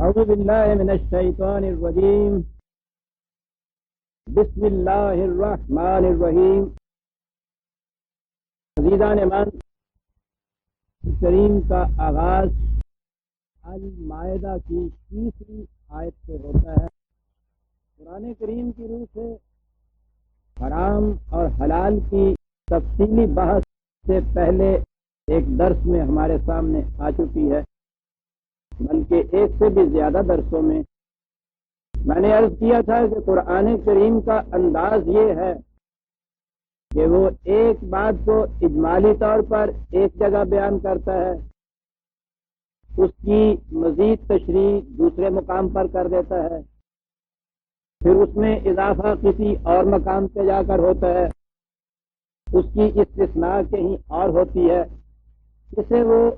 اعوذ باللہ من الشیطان الرجیم بسم اللہ الرحمن الرحیم۔ عزیزان من، کریم کا آغاز المائدہ کی 30ویں آیت سے ہوتا ہے۔ قرآن کریم کی روح سے حرام اور حلال کی تفصیلی بحث سے پہلے ایک درس میں ہمارے سامنے آ چکی ہے، بلکہ ایک سے بھی زیادہ درسوں میں میں نے عرض کیا تھا کہ قرآن کریم کا انداز یہ ہے کہ وہ ایک بات کو اجمالی طور پر ایک جگہ بیان کرتا ہے، اس کی مزید تشریح دوسرے مقام پر کر دیتا ہے، پھر اس میں اضافہ کسی اور مقام پہ جا کر ہوتا ہے، اس کی استثناء کہیں اور ہوتی ہے، اسے وہ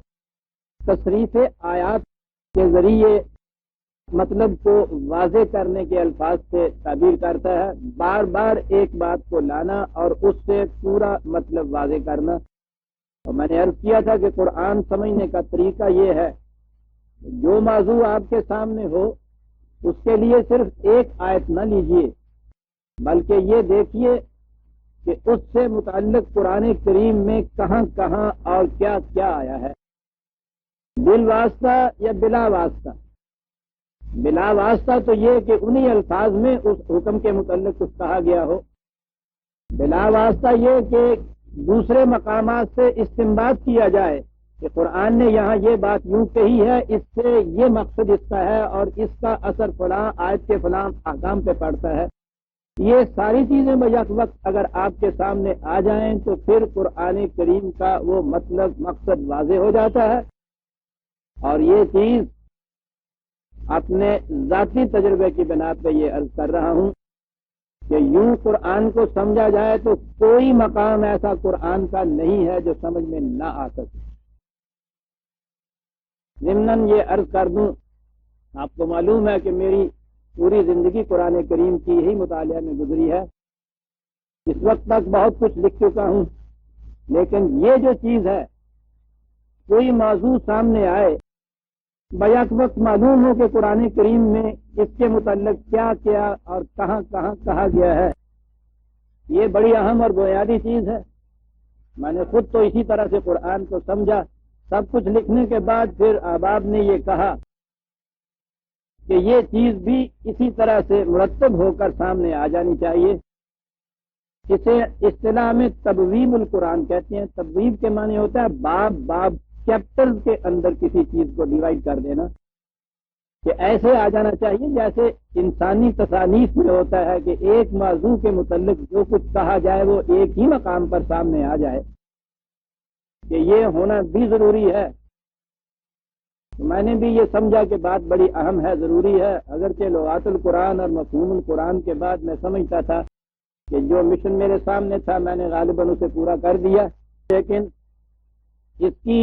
تصریف آیات کے ذریعے مطلب کو واضح کرنے کے الفاظ سے تعبیر کرتا ہے، بار بار ایک بات کو لانا اور اس سے پورا مطلب واضح کرنا۔ اور میں نے عرض کیا تھا کہ قرآن سمجھنے کا طریقہ یہ ہے، جو موضوع آپ کے سامنے ہو اس کے لیے صرف ایک آیت نہ لیجئے، بلکہ یہ دیکھیے کہ اس سے متعلق قرآن کریم میں کہاں کہاں اور کیا کیا آیا ہے، بالواسطہ یا بلا واسطہ۔ بلا واسطہ تو یہ کہ انہی الفاظ میں اس حکم کے متعلق کچھ کہا گیا ہو، بلا واسطہ یہ کہ دوسرے مقامات سے استنباط کیا جائے کہ قرآن نے یہاں یہ بات یوں کہی ہے، اس سے یہ مقصد اس کا ہے اور اس کا اثر فلاں آیت کے فلاں احکام پہ پڑتا ہے۔ یہ ساری چیزیں بیک وقت اگر آپ کے سامنے آ جائیں تو پھر قرآن کریم کا وہ مطلب مقصد واضح ہو جاتا ہے۔ اور یہ چیز اپنے ذاتی تجربے کی بنا پہ یہ عرض کر رہا ہوں کہ یوں قرآن کو سمجھا جائے تو کوئی مقام ایسا قرآن کا نہیں ہے جو سمجھ میں نہ آ سکے۔ ضمناً یہ عرض کر دوں، آپ کو معلوم ہے کہ میری پوری زندگی قرآن کریم کی ہی مطالعہ میں گزری ہے، اس وقت تک بہت کچھ لکھ چکا ہوں، لیکن یہ جو چیز ہے، کوئی موضوع سامنے آئے، بیک وقت معلوم ہو کہ قرآن کریم میں اس کے متعلق کیا کیا اور کہاں کہاں کہا گیا ہے، یہ بڑی اہم اور بنیادی چیز ہے۔ میں نے خود تو اسی طرح سے قرآن کو سمجھا۔ سب کچھ لکھنے کے بعد پھر احباب نے یہ کہا کہ یہ چیز بھی اسی طرح سے مرتب ہو کر سامنے آ جانی چاہیے۔ اسے اصطلاح میں تبویب القرآن کہتے ہیں۔ تبویب کے معنی ہوتا ہے باب باب، چیپٹر کے اندر کسی چیز کو ڈیوائڈ کر دینا، کہ ایسے آ جانا چاہیے جیسے انسانی تصانیف میں ہوتا ہے کہ ایک موضوع کے متعلق جو کچھ کہا جائے وہ ایک ہی مقام پر سامنے آ جائے، کہ یہ ہونا بھی ضروری ہے۔ تو میں نے بھی یہ سمجھا کہ بات بڑی اہم ہے، ضروری ہے، اگرچہ لغات القرآن اور مفہوم القرآن کے بعد میں سمجھتا تھا کہ جو مشن میرے سامنے تھا میں نے غالباً اسے پورا کر دیا، لیکن اس کی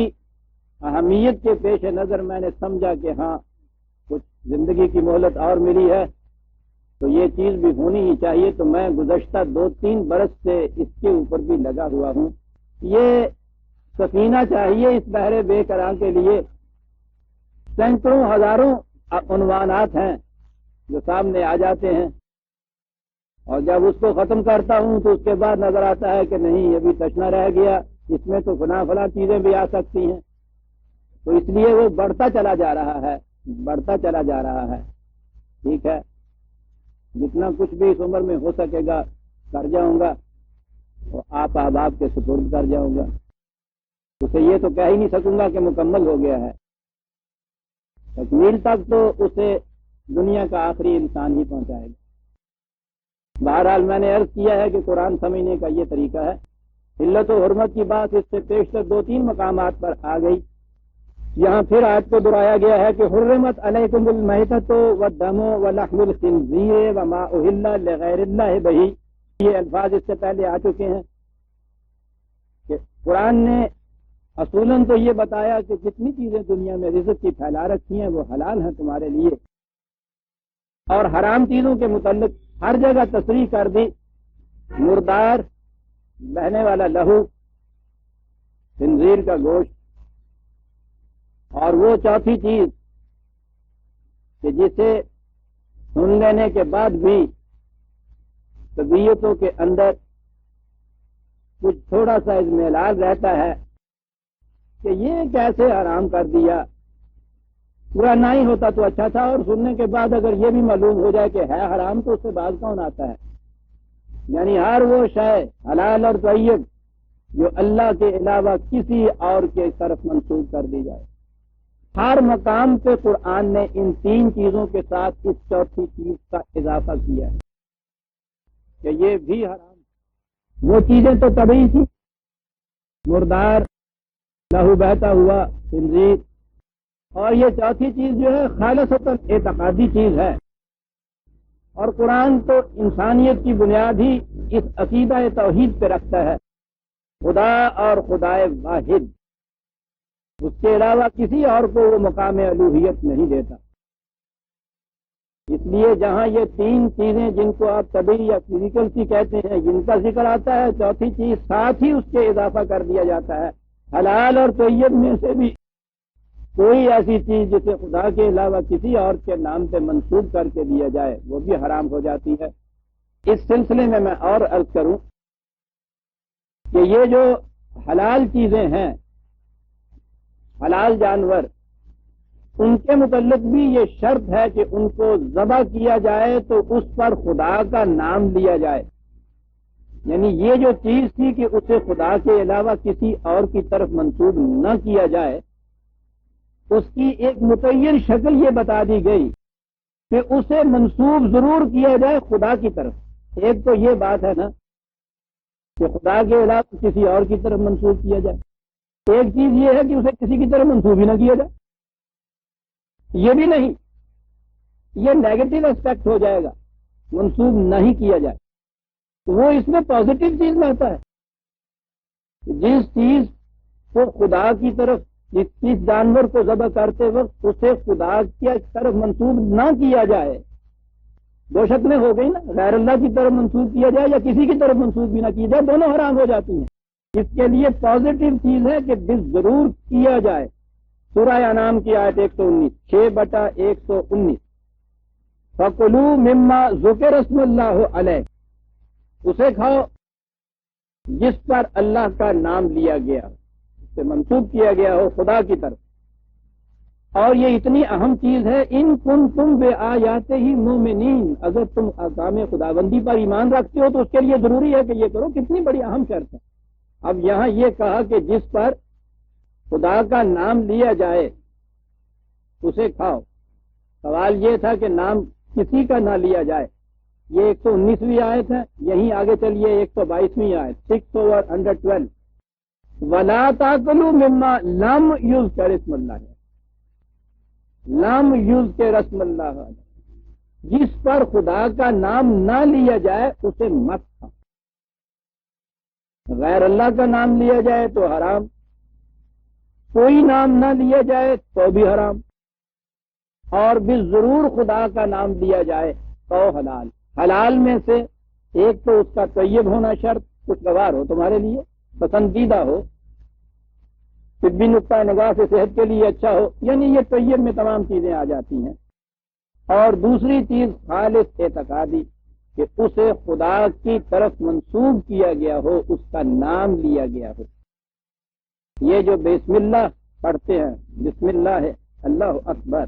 اہمیت کے پیش نظر میں نے سمجھا کہ ہاں کچھ زندگی کی مہلت اور ملی ہے تو یہ چیز بھی ہونی ہی چاہیے۔ تو میں گزشتہ 2-3 برس سے اس کے اوپر بھی لگا ہوا ہوں۔ یہ سفینہ چاہیے اس بحر بے قرار کے لیے، سینکڑوں ہزاروں عنوانات ہیں جو سامنے آ جاتے ہیں، اور جب اس کو ختم کرتا ہوں تو اس کے بعد نظر آتا ہے کہ نہیں ابھی تشنا رہ گیا، اس میں تو فلاں چیزیں بھی آ سکتی ہیں۔ تو اس لیے وہ بڑھتا چلا جا رہا ہے، بڑھتا چلا جا رہا ہے۔ ٹھیک ہے، جتنا کچھ بھی اس عمر میں ہو سکے گا کر جاؤں گا اور آپ احباب کے سپرد کر جاؤں گا۔ اسے یہ تو کہہ ہی نہیں سکوں گا کہ مکمل ہو گیا ہے، تکمیل تک تو اسے دنیا کا آخری انسان ہی پہنچائے گا۔ بہرحال میں نے عرض کیا ہے کہ قرآن سمجھنے کا یہ طریقہ ہے۔ علت و حرمت کی بات اس سے پیشتر 2-3 مقامات پر آ گئی، یہاں پھر آیت کو دہرایا گیا ہے کہ حرمت علیکم المیتۃ والدم ولحم الخنزیر وما اہل لغیر اللہ بہ۔ یہ الفاظ اس سے پہلے آ چکے ہیں کہ قرآن نے اصولاً تو یہ بتایا کہ جتنی چیزیں دنیا میں رزق کی پھیلا رکھی ہیں وہ حلال ہیں تمہارے لیے، اور حرام چیزوں کے متعلق ہر جگہ تصریح کر دی، مردار، بہنے والا لہو، خنزیر کا گوشت، اور وہ چوتھی چیز کہ جسے سن لینے کے بعد بھی طبیعتوں کے اندر کچھ تھوڑا سا اضمحلال رہتا ہے کہ یہ کیسے حرام کر دیا، پورا نہ ہی ہوتا تو اچھا تھا، اور سننے کے بعد اگر یہ بھی معلوم ہو جائے کہ ہے حرام تو اس سے باز کون آتا ہے؟ یعنی ہر وہ شے حلال اور طیب جو اللہ کے علاوہ کسی اور کے طرف منسوب کر دی جائے، ہر مقام پہ قرآن نے ان تین چیزوں کے ساتھ اس چوتھی چیز کا اضافہ کیا ہے کہ یہ بھی حرام۔ وہ چیزیں تو طبعی تھی، مردار، لہو بہتا ہوا، خنزیر، اور یہ چوتھی چیز جو ہے خالصتاً اعتقادی چیز ہے، اور قرآن تو انسانیت کی بنیاد ہی اس عقیدہ توحید پہ رکھتا ہے، خدا اور خدائے واحد، اس کے علاوہ کسی اور کو وہ مقام الوہیت نہیں دیتا۔ اس لیے جہاں یہ تین چیزیں جن کو آپ طبعی یا فزیکل سی کہتے ہیں جن کا ذکر آتا ہے، چوتھی چیز ساتھ ہی اس کے اضافہ کر دیا جاتا ہے، حلال اور طیب میں سے بھی کوئی ایسی چیز جسے خدا کے علاوہ کسی اور کے نام پہ منسوب کر کے دیا جائے وہ بھی حرام ہو جاتی ہے۔ اس سلسلے میں اور عرض کروں کہ یہ جو حلال چیزیں ہیں، حلال جانور، ان کے متعلق بھی یہ شرط ہے کہ ان کو ذبح کیا جائے تو اس پر خدا کا نام لیا جائے، یعنی یہ جو چیز تھی کہ اسے خدا کے علاوہ کسی اور کی طرف منسوب نہ کیا جائے، اس کی ایک متعین شکل یہ بتا دی گئی کہ اسے منسوب ضرور کیا جائے خدا کی طرف۔ ایک تو یہ بات ہے نا کہ خدا کے علاوہ کسی اور کی طرف منسوب کیا جائے، ایک چیز یہ ہے کہ اسے کسی کی طرف منسوب ہی نہ کیا جائے، یہ بھی نہیں، یہ نیگیٹو اسپیکٹ ہو جائے گا، منسوب نہیں کیا جائے، وہ اس میں پازیٹو چیز لاتا ہے۔ جس چیز کو خدا کی طرف، جس جانور کو ذبح کرتے وقت اسے خدا کی طرف منسوب نہ کیا جائے، دو شکلیں ہو گئی نا، غیر اللہ کی طرف منسوب کیا جائے یا کسی کی طرف منسوب بھی نہ کیا جائے، دونوں حرام ہو جاتی ہیں۔ اس کے لیے پازیٹو چیز ہے کہ ضرور کیا جائے۔ سورہ انعام کی آیت 119، 6/119، فَكُلُوا مِمَّا ذُكِرَ اسْمُ اللَّهِ عَلَيْهِ، اسے کھاؤ جس پر اللہ کا نام لیا گیا، سے منسوب کیا گیا ہو خدا کی طرف۔ اور یہ اتنی اہم چیز ہے، ان کنتم بآیاتہ مؤمنین، اگر تم احکام خداوندی پر ایمان رکھتے ہو تو اس کے لیے ضروری ہے کہ یہ کرو، کتنی بڑی اہم شرط ہے۔ اب یہاں یہ کہا کہ جس پر خدا کا نام لیا جائے اسے کھاؤ، سوال یہ تھا کہ نام کسی کا نہ لیا جائے، یہ 119ویں آیت ہے، یہیں آگے چلیے 122ویں آیت، 6/112، وَلَا تَأْكُلُوا مِمَّا لَمْ يُذْكَرِ اسْمُ اللَّهِ، لم یوز کے رسم اللہ، جس پر خدا کا نام نہ لیا جائے اسے مت کھا۔ غیر اللہ کا نام لیا جائے تو حرام، کوئی نام نہ لیا جائے تو بھی حرام، اور بھی ضرور خدا کا نام لیا جائے تو حلال۔ حلال میں سے ایک تو اس کا طیب ہونا شرط، خوشگوار ہو، تمہارے لیے پسندیدہ ہو، طبی نقطہ نگاہ سے صحت کے لیے اچھا ہو، یعنی یہ طیب میں تمام چیزیں آ جاتی ہیں۔ اور دوسری چیز خالص اعتقادی، کہ اسے خدا کی طرف منسوب کیا گیا ہو، اس کا نام لیا گیا ہو۔ یہ جو بسم اللہ پڑھتے ہیں، بسم اللہ ہے، اللہ اکبر،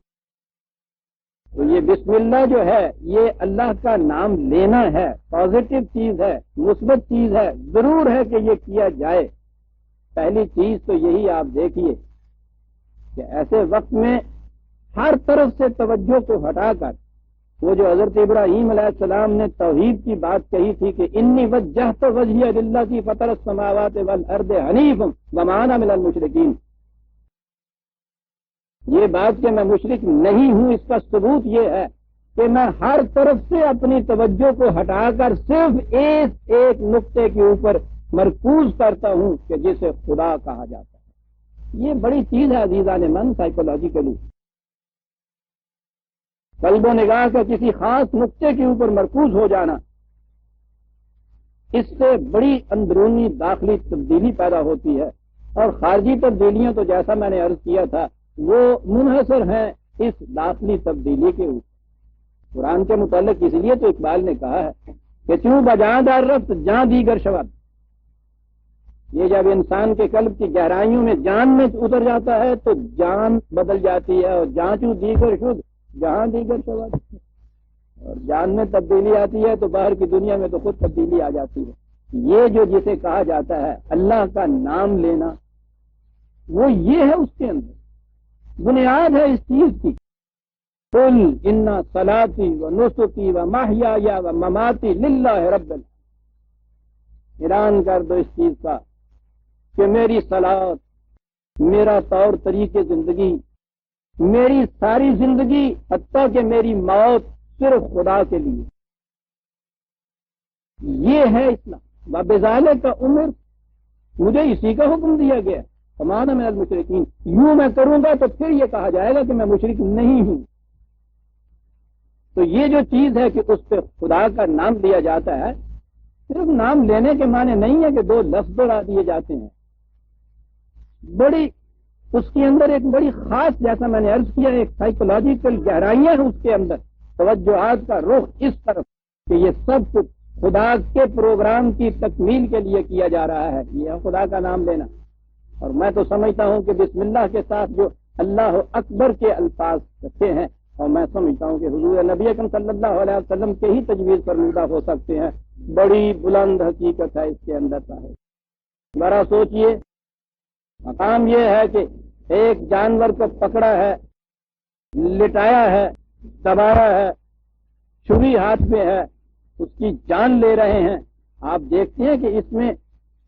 تو یہ بسم اللہ جو ہے یہ اللہ کا نام لینا ہے، پازیٹو چیز ہے، مثبت چیز ہے، ضرور ہے کہ یہ کیا جائے۔ پہلی چیز تو یہی آپ دیکھیے کہ ایسے وقت میں ہر طرف سے توجہ کو ہٹا کر وہ جو حضرت ابراہیم علیہ السلام نے توحید کی بات کہی تھی کہ انی وجہت وجہی للذی فطر السماوات والارض حنیفا وما انا من المشرکین، یہ بات کہ میں مشرک نہیں ہوں، اس کا ثبوت یہ ہے کہ میں ہر طرف سے اپنی توجہ کو ہٹا کر صرف ایک نقطے کے اوپر مرکوز کرتا ہوں کہ جسے خدا کہا جاتا ہے۔ یہ بڑی چیز ہے عزیزان من، سائیکولوجیکلی قلب و نگاہ کا کسی خاص نقطے کے اوپر مرکوز ہو جانا، اس سے بڑی اندرونی داخلی تبدیلی پیدا ہوتی ہے۔ اور خارجی تبدیلیاں تو جیسا میں نے عرض کیا تھا وہ منحصر ہیں اس داخلی تبدیلی کے اوپر۔ قرآن کے متعلق اس لیے تو اقبال نے کہا ہے کہ چوں بجاں دار رفت جاں دیگر شود، یہ جب انسان کے قلب کی گہرائیوں میں جان میں اتر جاتا ہے تو جان بدل جاتی ہے، اور جاں چوں دیگر شد جہاں دیگر شود، اور جان میں تبدیلی آتی ہے تو باہر کی دنیا میں تو خود تبدیلی آ جاتی ہے۔ یہ جو جسے کہا جاتا ہے اللہ کا نام لینا، وہ یہ ہے، اس کے اندر بنیاد ہے اس چیز کی۔ قل ان صلاتی و نسکی و محیای و مماتی للہ رب العالمین، اعلان کر دو اس چیز کا کہ میری صلات، میرا طور طریقے زندگی، میری ساری زندگی حتیٰ کہ میری موت صرف خدا کے لیے، یہ ہے اسلام۔ وبذالک کا عمر، مجھے اسی کا حکم دیا گیا ہے، فمانا من المشرکین، یوں میں کروں گا تو پھر یہ کہا جائے گا کہ میں مشرک نہیں ہوں۔ تو یہ جو چیز ہے کہ اس پہ خدا کا نام لیا جاتا ہے، صرف نام لینے کے معنی نہیں ہے کہ دو لفظ بڑھا دیے جاتے ہیں، بڑی اس کے اندر ایک بڑی خاص، جیسا میں نے عرض کیا، ایک سائیکولوجیکل گہرائیاں ہیں اس کے اندر، توجہات کا رخ اس طرف کہ یہ سب کچھ خدا کے پروگرام کی تکمیل کے لیے کیا جا رہا ہے، یہ خدا کا نام لینا۔ اور میں تو سمجھتا ہوں کہ بسم اللہ کے ساتھ جو اللہ اکبر کے الفاظ رکھے ہیں، اور میں سمجھتا ہوں کہ حضور نبی اکرم صلی اللہ علیہ وسلم کے ہی تجویز فرمودہ ہو سکتے ہیں، بڑی بلند حقیقت ہے اس کے اندر صاحب۔ ذرا سوچئے، مقام یہ ہے کہ ایک جانور کو پکڑا ہے، لٹایا ہے، دبایا ہے، چھری ہاتھ میں ہے، اس کی جان لے رہے ہیں۔ آپ دیکھتے ہیں کہ اس میں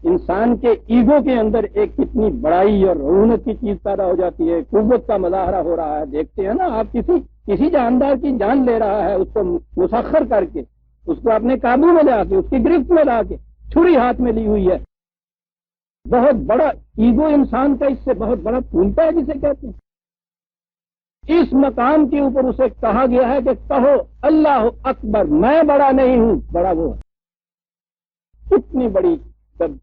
انسان کے ایگو کے اندر ایک کتنی بڑائی اور رونق کی چیز پیدا ہو جاتی ہے، قوت کا مظاہرہ ہو رہا ہے۔ دیکھتے ہیں نا آپ، کسی جاندار کی جان لے رہا ہے، اس کو مسخر کر کے، اس کو اپنے قابو میں لا کے، اس کی گرفت میں لا کے، چھری ہاتھ میں لی ہوئی ہے۔ بہت بڑا ایگو انسان کا اس سے بہت بڑا پھولتا ہے جسے کہتے ہیں۔ اس مقام کے اوپر اسے کہا گیا ہے کہ کہو اللہ اکبر، میں بڑا نہیں ہوں، بڑا وہ ہے۔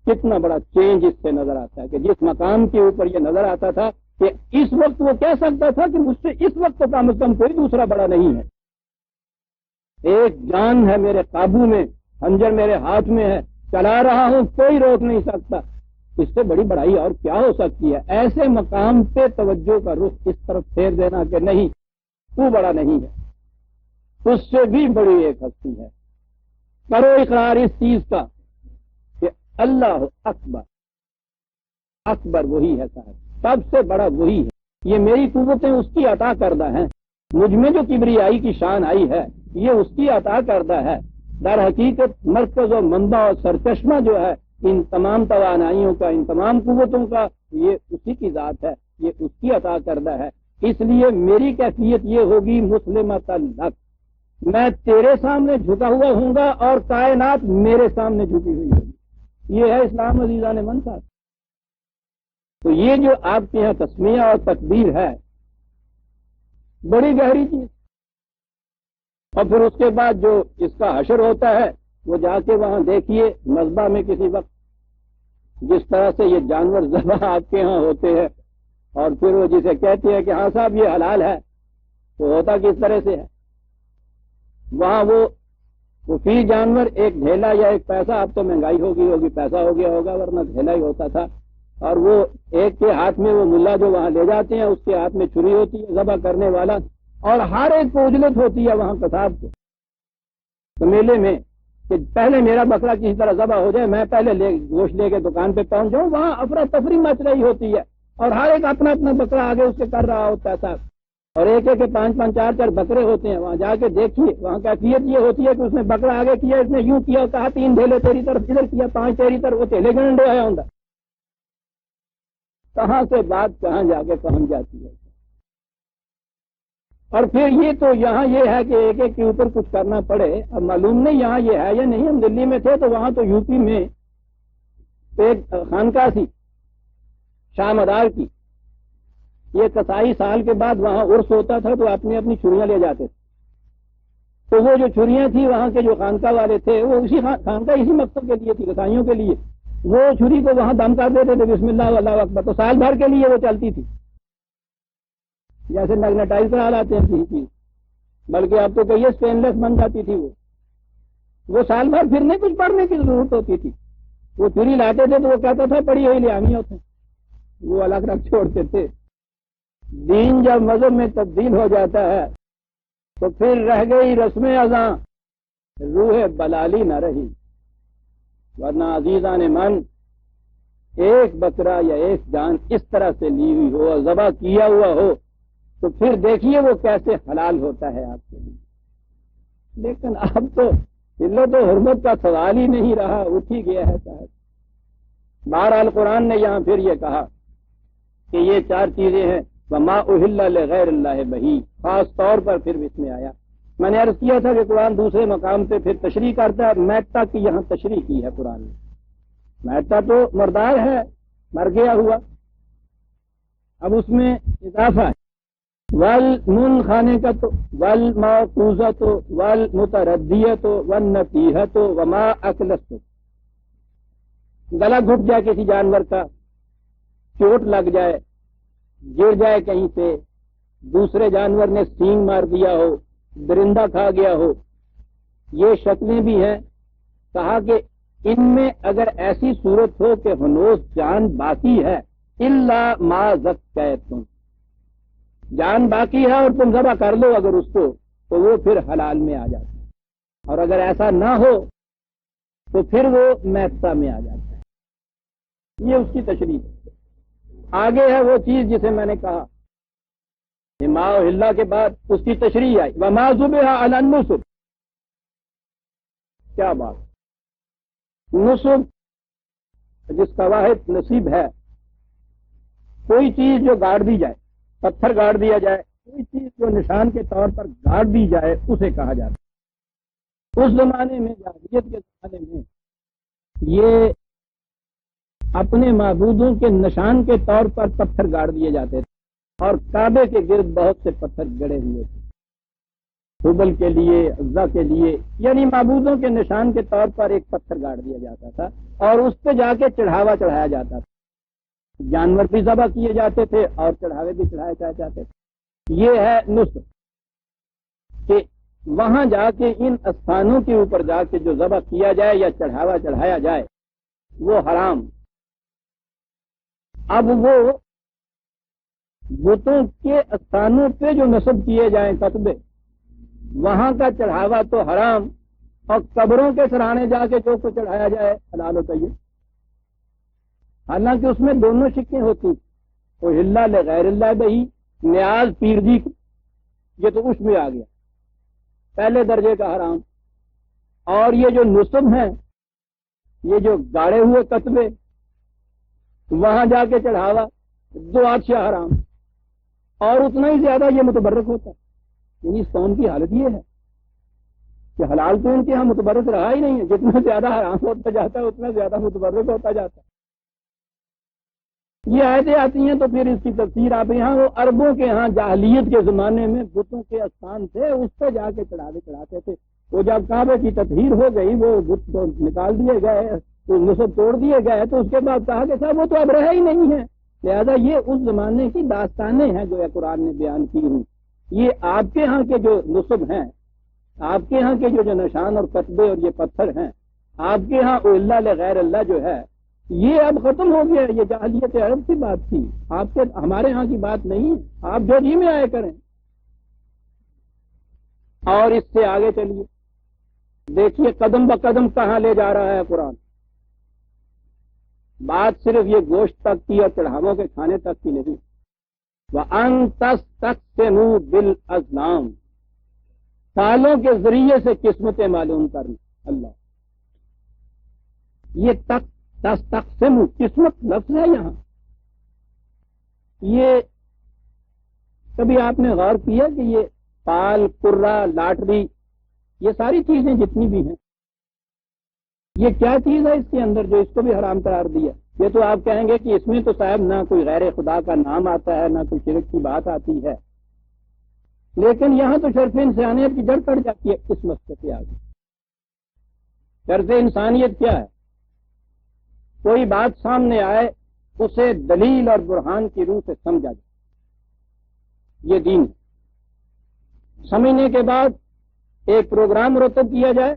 کتنا بڑا چینج اس سے نظر آتا ہے کہ جس مقام کے اوپر یہ نظر آتا تھا کہ اس وقت وہ کہہ سکتا تھا کہ مجھ سے اس وقت تو کم از کم کوئی دوسرا بڑا نہیں ہے، ایک جان ہے میرے قابو میں، خنجر میرے ہاتھ میں ہے، چلا رہا ہوں، کوئی روک نہیں سکتا، اس سے بڑی بڑائی اور کیا ہو سکتی ہے؟ ایسے مقام پہ توجہ کا رخ اس طرف پھیر دینا کہ نہیں، تو بڑا نہیں ہے، اس سے بھی بڑی ایک ہستی ہے۔ کرو اقرار اس چیز کا کہ اللہ اکبر، اکبر وہی ہے صاحب، سب سے بڑا وہی ہے۔ یہ میری قوتیں اس کی عطا کردہ ہیں، مجھ میں جو کبریائی کی شان آئی ہے یہ اس کی عطا کردہ ہے۔ در حقیقت مرکز و منبع اور سرچشمہ جو ہے ان تمام توانائیوں کا، ان تمام قوتوں کا، یہ اسی کی ذات ہے، یہ اس کی عطا کردہ ہے۔ اس لیے میری کیفیت یہ ہوگی مسلمۃ لک، میں تیرے سامنے جھکا ہوا ہوں گا اور کائنات میرے سامنے جھکی ہوئی ہوگی۔ یہ ہے اسلام عزیزان من صاحب۔ تو یہ جو آپ کے یہاں تسمیہ اور تکبیر ہے، بڑی گہری چیز۔ اور پھر اس کے بعد جو اس کا حشر ہوتا ہے، وہ جا کے وہاں دیکھیے مذبح میں کسی وقت جس طرح سے یہ جانور ذبح آپ کے ہاں ہوتے ہیں، اور پھر وہ جسے کہتے ہیں کہ ہاں صاحب یہ حلال ہے، تو ہوتا کس طرح سے ہے؟ وہاں وہ فی جانور ایک ڈھیلا یا ایک پیسہ، اب تو مہنگائی ہوگی پیسہ ہو گیا ہوگا، ورنہ ڈھیلا ہی ہوتا تھا، اور وہ ایک کے ہاتھ میں، وہ ملا جو وہاں لے جاتے ہیں اس کے ہاتھ میں چھری ہوتی ہے ذبح کرنے والا، اور ہر ایک کو اجلت ہوتی ہے وہاں قصاب کو تو میلے میں کہ پہلے میرا بکرا کسی طرح ذبح ہو جائے، میں پہلے گوشت لے کے دکان پہ پہنچ جاؤں۔ وہاں افراتفری مچ رہی ہوتی ہے اور ہر ایک اپنا اپنا بکرا آگے اس کے کر رہا ہوتا ہے صاحب، اور ایک ایک کے 5-5 4-4 بکرے ہوتے ہیں۔ وہاں جا کے دیکھیے، وہاں کیفیت یہ ہوتی ہے کہ اس نے بکرا آگے کیا، اس نے یوں کیا، کہا 3 ڈھیلے تیری طرف، ادھر کیا 5 تیری طرف، وہ ٹھیلے گنڈے ہے اندر۔ کہاں سے بات کہاں جا کے پہنچ جاتی ہے۔ اور پھر یہ تو یہاں یہ ہے کہ ایک ایک کے اوپر کچھ کرنا پڑے، اب معلوم نہیں یہاں یہ ہے یا نہیں۔ ہم دلی میں تھے تو وہاں تو یو پی میں ایک خانقاہ تھی شاہ مدار کی، یہ کسائی سال کے بعد وہاں عرس ہوتا تھا تو اپنی اپنی چھریاں لے جاتے تھے، تو وہ جو چھریاں تھیں وہاں کے جو خانقاہ والے تھے، وہ اسی خانقاہ اسی مقصد کے لیے تھی، کسائیوں کے لیے، وہ چھری کو وہاں دم کر دیتے تھے بسم اللہ اللہ اکبر، تو سال بھر کے لیے وہ چلتی تھی۔ جیسے میگنیٹائز کرا لاتے ہیں کسی چیز، بلکہ اب تو کہیے اسٹینلیس بن جاتی تھی وہ سال بھر پھرنے کچھ پڑھنے کی ضرورت ہوتی تھی. وہ چوری لاتے تھے تو وہ کہتا تھا پڑھی ہوئی لیامی ہوتے وہ الگ رکھ چھوڑتے تھے. دین جب مذہب میں تبدیل ہو جاتا ہے تو پھر رہ گئی رسم ازاں، روح بلالی نہ رہی. ورنہ عزیزان من، ایک بکرا یا ایک جان اس طرح سے لی ہوئی ہو اور ذبح کیا ہوا ہو تو پھر دیکھیے وہ کیسے حلال ہوتا ہے آپ کے لیے. لیکن اب تو علت و حرمت کا سوال ہی نہیں رہا، اٹھ ہی گیا ہے صاحب. بہرحال قرآن نے یہاں پھر یہ کہا کہ یہ چار چیزیں ہیں وما اہل لغیر اللہ بہی، خاص طور پر پھر اس میں آیا. میں نے عرض کیا تھا کہ قرآن دوسرے مقام پہ پھر تشریح کرتا ہے، میتہ کی یہاں تشریح کی ہے قرآن نے. میتہ تو مردار ہے، مر گیا ہوا. اب اس میں اضافہ ہے والمنخنقۃ والموقوذۃ والمتردیۃ والنطیحۃ وما اکل السبع. گلا گھٹ جائے کسی جانور کا، چوٹ لگ جائے، گر جائے کہیں سے، دوسرے جانور نے سینگ مار دیا ہو، درندہ کھا گیا ہو، یہ شکلیں بھی ہیں. کہا کہ ان میں اگر ایسی صورت ہو کہ ہنوز جان باقی ہے، الا ما ذکیتم، جان باقی ہے اور تم ذبح کر لو اگر اس کو، تو وہ پھر حلال میں آ جاتا ہے. اور اگر ایسا نہ ہو تو پھر وہ میتہ میں آ جاتا ہے. یہ اس کی تشریح ہے. آگے ہے وہ چیز جسے میں نے کہا ما اہل کے بعد اس کی تشریح آئی وما ذبح علی النصب. کیا بات، نصب جس کا واحد نصیب ہے، کوئی چیز جو گاڑ دی جائے، پتھر گاڑ دیا جائے، کوئی چیز جو نشان کے طور پر گاڑ دی جائے اسے کہا جاتا ہے. اس زمانے میں، جاہلیت کے زمانے میں، یہ اپنے معبودوں کے نشان کے طور پر پتھر گاڑ دیے جاتے تھے اور کعبے کے گرد بہت سے پتھر گڑے ہوئے تھے، حبل کے لیے، عزا کے لیے، یعنی معبودوں کے نشان کے طور پر ایک پتھر گاڑ دیا جاتا تھا اور اس پہ جا کے چڑھاوا چڑھایا جاتا تھا. جانور بھی ذبح کیے جاتے تھے اور چڑھاوے بھی چڑھائے جاتے تھے. یہ ہے نصب کہ وہاں جا کے ان استھانوں کے اوپر جا کے جو ذبح کیا جائے یا چڑھاوا چڑھایا جائے وہ حرام. اب وہ بتوں کے استھانوں پہ جو نصب کیے جائیں قطبے، وہاں کا چڑھاوا تو حرام، اور قبروں کے سرانے جا کے جو کو چڑھایا جائے حلال ہوتا ہے. حالانکہ اس میں دونوں شکیں ہوتی، اہل لغیر اللہ بہی، نیاز پیر جی کی، یہ تو اس میں آ گیا پہلے درجے کا حرام. اور یہ جو نصب ہیں، یہ جو گاڑے ہوئے قطبے، وہاں جا کے چڑھاوا، دو آدشاہ حرام. اور اتنا ہی زیادہ یہ متبرک ہوتا ہے. یعنی اس قوم کی حالت یہ ہے کہ حلال تو ان کے یہاں متبرک رہا ہی نہیں ہے، جتنا زیادہ حرام ہوتا جاتا ہے اتنا زیادہ متبرک ہوتا جاتا ہے. یہ آیتیں آتی ہیں تو پھر اس کی تفسیر آپ یہاں، وہ عربوں کے ہاں جاہلیت کے زمانے میں بتوں کے استھان تھے، اس پہ جا کے چڑھاتے تھے. وہ جب کعبے کی تطہیر ہو گئی، وہ بت کو نکال دیے گئے، نصب توڑ دیے گئے، تو اس کے بعد کہا کہ صاحب وہ تو اب رہے ہی نہیں ہے. لہذا یہ اس زمانے کی داستانیں ہیں جو قرآن نے بیان کی ہیں. یہ آپ کے ہاں کے جو نصب ہیں، آپ کے ہاں کے جو نشان اور قطبے اور یہ پتھر ہیں، آپ کے ہاں اہل لغیر اللہ جو ہے، یہ اب ختم ہو گیا. یہ جاہلیت عرب کی بات تھی، آپ کے ہمارے ہاں کی بات نہیں. آپ جو جی میں آئے کریں. اور اس سے آگے چلیے، دیکھیے قدم بقدم کہاں لے جا رہا ہے قرآن. بات صرف یہ گوشت تک کی اور چڑھاووں کے کھانے تک کی نہیں. وَأَن تَسْتَقْسِمُوا بِالْأَزْلَامِ، تالوں کے ذریعے سے قسمتیں معلوم کرنا. اللہ، یہ تستقسم قسمت لفظ ہے یہاں. یہ کبھی آپ نے غور کیا کہ یہ پال، قرہ، لاٹری، یہ ساری چیزیں جتنی بھی ہیں، یہ کیا چیز ہے اس کے اندر جو اس کو بھی حرام قرار دیا؟ یہ تو آپ کہیں گے کہ اس میں تو صاحب نہ کوئی غیر خدا کا نام آتا ہے، نہ کوئی شرک کی بات آتی ہے، لیکن یہاں تو شرف انسانیت کی جڑ پڑ جاتی ہے. اس مسئلے سے آگے شرف انسانیت کیا ہے؟ کوئی بات سامنے آئے، اسے دلیل اور برہان کی روح سے سمجھا جائے. یہ دین سمجھنے کے بعد ایک پروگرام مرتب کیا جائے،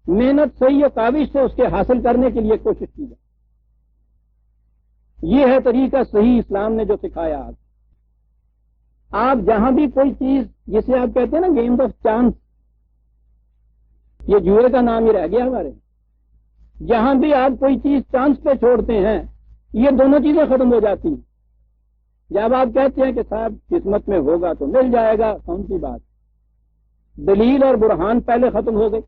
محنت صحیح و کاوش سے اس کے حاصل کرنے کے لیے کوشش کی جائے. یہ ہے طریقہ صحیح اسلام نے جو سکھایا. آپ جہاں بھی کوئی چیز جسے آپ کہتے ہیں نا گیم آف چانس، یہ جوئے کا نام ہی رہ گیا ہمارے. جہاں بھی آپ کوئی چیز چانس پہ چھوڑتے ہیں یہ دونوں چیزیں ختم ہو جاتی ہیں. جب آپ کہتے ہیں کہ صاحب قسمت میں ہوگا تو مل جائے گا، کون سی بات، دلیل اور برہان پہلے ختم ہو گئی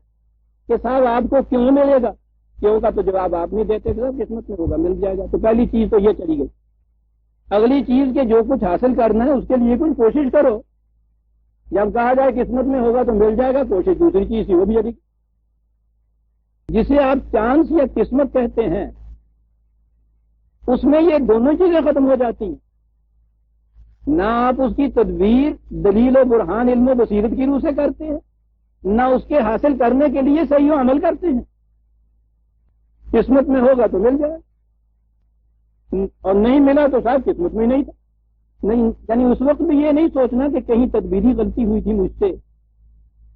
کہ صاحب آپ کو کیوں ملے گا، کیوں کا تو جواب آپ نہیں دیتے کہ صاحب قسمت میں ہوگا مل جائے گا. تو پہلی چیز تو یہ چلی گئی. اگلی چیز کے جو کچھ حاصل کرنا ہے اس کے لیے کوئی کوشش کرو. جب کہا جائے قسمت میں ہوگا تو مل جائے گا، کوشش دوسری چیز تھی وہ بھی جدید. جسے آپ چانس یا قسمت کہتے ہیں اس میں یہ دونوں چیزیں ختم ہو جاتی ہیں. نہ آپ اس کی تدبیر دلیل و برہان علم و بصیرت کی روح سے کرتے ہیں، نہ اس کے حاصل کرنے کے لیے صحیح و عمل کرتے ہیں. قسمت میں ہوگا تو مل جائے اور نہیں ملا تو صاحب قسمت میں نہیں تھا. نہیں، یعنی اس وقت بھی یہ نہیں سوچنا کہ کہیں تدبیری غلطی ہوئی تھی مجھ سے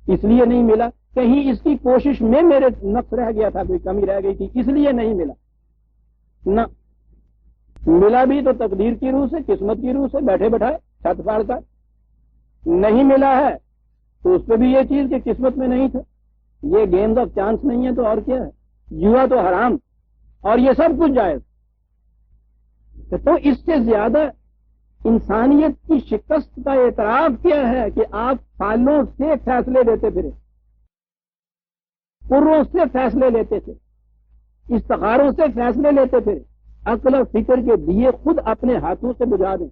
اس لیے نہیں ملا، کہیں اس کی کوشش میں میرے نقص رہ گیا تھا، کوئی کمی رہ گئی تھی اس لیے نہیں ملا. نہ ملا بھی تو تقدیر کی روح سے، قسمت کی روح سے، بیٹھے بٹھائے چھت پھاڑ کر. نہیں ملا ہے تو اس پہ بھی یہ چیز کہ قسمت میں نہیں تھا. یہ گیمز آف چانس نہیں ہے تو اور کیا ہے. جوا تو حرام اور یہ سب کچھ جائز. تو اس سے زیادہ انسانیت کی شکست کا اعتراف کیا ہے کہ آپ سالوں سے فیصلے لیتے پھرے، پروں سے فیصلے لیتے تھے، استخاروں سے فیصلے لیتے پھرے. عقل و فکر کے دیے خود اپنے ہاتھوں سے بجھا دیں،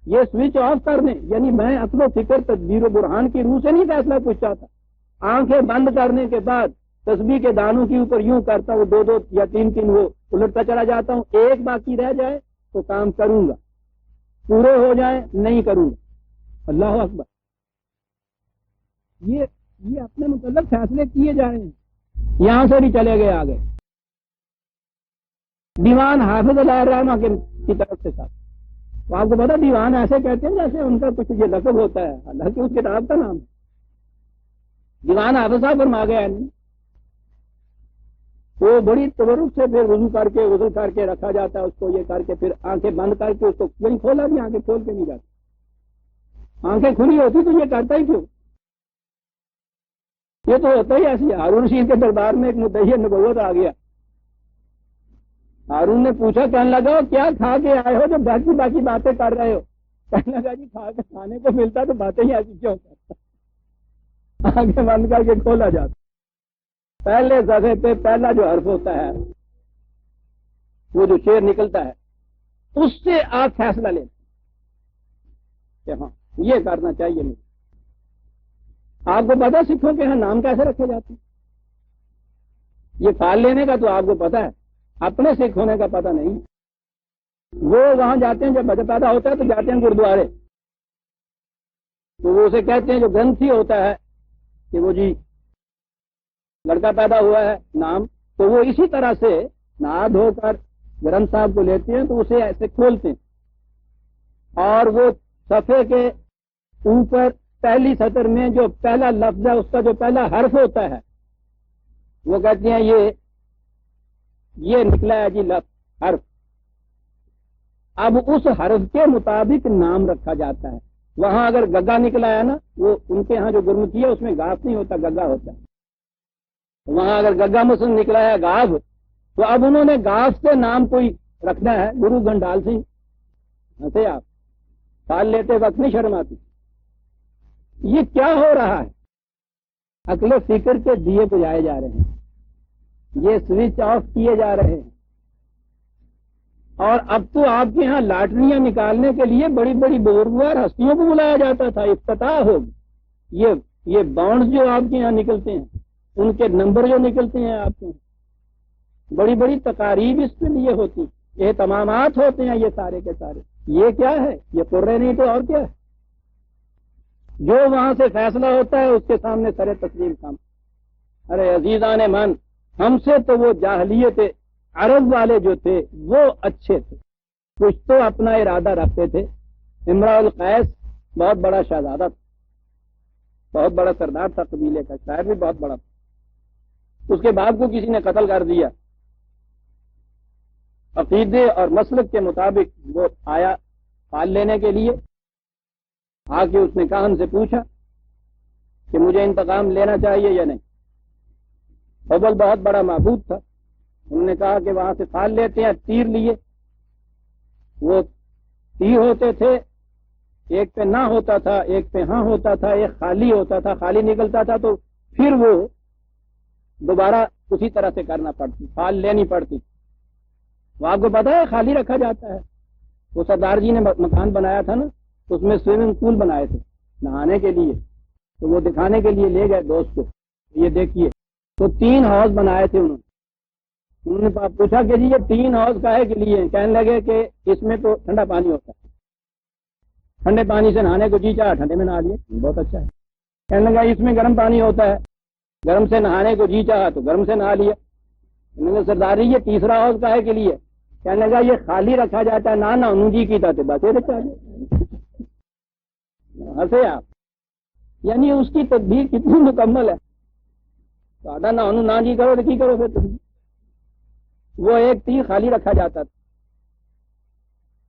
یہ سوئچ آف کر دیں. یعنی میں عقل و فکر تدبیر و برہان کی روح سے نہیں فیصلہ کچھ چاہتا. آنکھیں بند کرنے کے بعد تسبیح کے دانوں کے اوپر یوں کرتا ہوں، دو دو یا تین تین وہ الٹتا چلا جاتا ہوں. ایک باقی رہ جائے تو کام کروں گا، پورے ہو جائیں نہیں کروں گا. اللہ اکبر. یہ اپنے متعلق فیصلے کیے جا رہے ہیں. یہاں سے بھی چلے گئے آگے دیوان حافظ علیہ الرحمہ کی طرف سے. ساتھ تو آپ کو پتا دیوان ایسے کہتے ہیں جیسے ان کا کچھ یہ لقب ہوتا ہے، حالانکہ اس کتاب کا نام ہے. دیوان حافظ صاحب فرما گیا نہیں، وہ بڑی تبرک سے پھر وضو کر کے غسل کر کے رکھا جاتا ہے اس کو، یہ کر کے پھر آنکھیں بند کر کے اس کو نہیں کھولا بھی، آنکھیں کھول کے نہیں جاتی. آنکھیں کھلی ہوتی تو یہ کرتا ہی کیوں؟ یہ تو ہوتا ہی ایسی. ہارون رشید کے دربار میں ایک مدعی نبوت آ گیا. ہارون نے پوچھا، کہنے لگا کیا کھا کے آئے ہو جو باقی باتیں کر رہے ہو؟ کہنے لگا جی کھانے کو ملتا تو باتیں ہی ایسی کیوں کرتا. آنکھیں بند کر کے کھولا جاتا. پہلے صفحے پہ پہلا جو حرف ہوتا ہے وہ جو شعر نکلتا ہے اس سے آپ فیصلہ لیتے کہ ہاں یہ کرنا چاہیے مجھے. آپ کو پتا سکھوں کے ہاں نام کیسے رکھے جاتے ہیں؟ یہ پال لینے کا تو آپ کو پتا ہے، اپنے سکھ ہونے کا پتا نہیں. وہ وہاں جاتے ہیں جب بچہ پیدا ہوتا ہے تو جاتے ہیں گرودوارے، تو وہ اسے کہتے ہیں جو گرنتھی ہوتا ہے کہ وہ جی لڑکا پیدا ہوا ہے نام، تو وہ اسی طرح سے نہا دھو کر گرنتھ صاحب کو لیتے ہیں تو اسے ایسے کھولتے ہیں اور وہ صفحے کے اوپر پہلی سطر میں جو پہلا لفظ ہے اس کا جو پہلا حرف ہوتا ہے وہ کہتے ہیں یہ نکلا ہے جی لفظ حرف. اب اس حرف کے مطابق نام رکھا جاتا ہے. وہاں اگر گگا نکلا ہے نا، وہ ان کے ہاں جو گرمکھی ہے اس میں گاف نہیں ہوتا، گگا ہوتا ہے. وہاں اگر گگا مسلم نکلا ہے گاف، تو اب انہوں نے گاف سے نام کوئی رکھنا ہے. گرو گنڈال سنگھ ہنسے آپ، پال لیتے وقت نہیں شرم آتی. یہ کیا ہو رہا ہے؟ عقل و فکر کے دیے بجھائے جا رہے ہیں، یہ سوئچ آف کیے جا رہے ہیں. اور اب تو آپ کے ہاں لاٹریاں نکالنے کے لیے بڑی بڑی بزرگوار ہستیوں کو بلایا جاتا تھا. افتتاح ہوگی. یہ بانڈز جو آپ کے یہاں نکلتے ہیں، ان کے نمبر جو نکلتے ہیں آپ کے یہاں، بڑی بڑی تقاریب اس کے لیے ہوتی، اہتمامات ہوتے ہیں، یہ سارے کے سارے. یہ کیا ہے؟ یہ قرے نہیں تو اور کیا ہے؟ جو وہاں سے فیصلہ ہوتا ہے اس کے سامنے سر تسلیم کام. ارے عزیزان من، ہم سے تو وہ جاہلیت عرب والے جو تھے وہ اچھے تھے، کچھ تو اپنا ارادہ رکھتے تھے. امراء القیس بہت بڑا شہزادہ تھا، بہت بڑا سردار تھا قبیلے کا، شاعر بھی بہت بڑا تھا۔ اس کے باپ کو کسی نے قتل کر دیا۔ عقیدے اور مسلک کے مطابق وہ آیا پال لینے کے لیے، آ کے اس نے کان سے پوچھا کہ مجھے انتقام لینا چاہیے یا نہیں۔ حبل بہت بڑا معبود تھا، انہوں نے کہا کہ وہاں سے پال لیتے ہیں۔ تیر لیے، وہ تیر ہوتے تھے، ایک پہ نہ ہوتا تھا، ایک پہ ہاں ہوتا تھا، ایک خالی ہوتا تھا، خالی نکلتا تھا تو پھر وہ دوبارہ اسی طرح سے کرنا پڑتی، پال لینی پڑتی۔ وہ آپ کو پتا ہے خالی رکھا جاتا ہے۔ وہ سردار جی نے مکان بنایا تھا نا، اس میں سوئمنگ پول بنائے تھے نہانے کے لیے، تو وہ دکھانے کے لیے لے گئے دوست کو، یہ دیکھیے، تو 3 ہاؤس بنائے تھے انہوں نے پوچھا کہ جی یہ 3 ہاؤس کاہے کے لیے؟ کہنے لگے کہ اس میں تو ٹھنڈا پانی ہوتا ہے، ٹھنڈے پانی سے نہانے کو جی چاہا ٹھنڈے میں نہا لیے، بہت اچھا ہے۔ کہنے لگا اس میں گرم پانی ہوتا ہے، گرم سے نہانے کو جی چاہا تو گرم سے نہا لیا۔ کہنے لگا سردار جی یہ تیسرا ہاؤس کاہے کے لیے؟ کہنے لگا یہ خالی رکھا جاتا ہے، نہ انہوں جی کی تھے بس یہ رکھا ہنسے آپ، یعنی اس کی تدبیر کتنی مکمل ہے۔ سادہ نہ انہوں نہ جی کرو تو کی کرو پھر تم۔ وہ ایک تیر خالی رکھا جاتا تھا،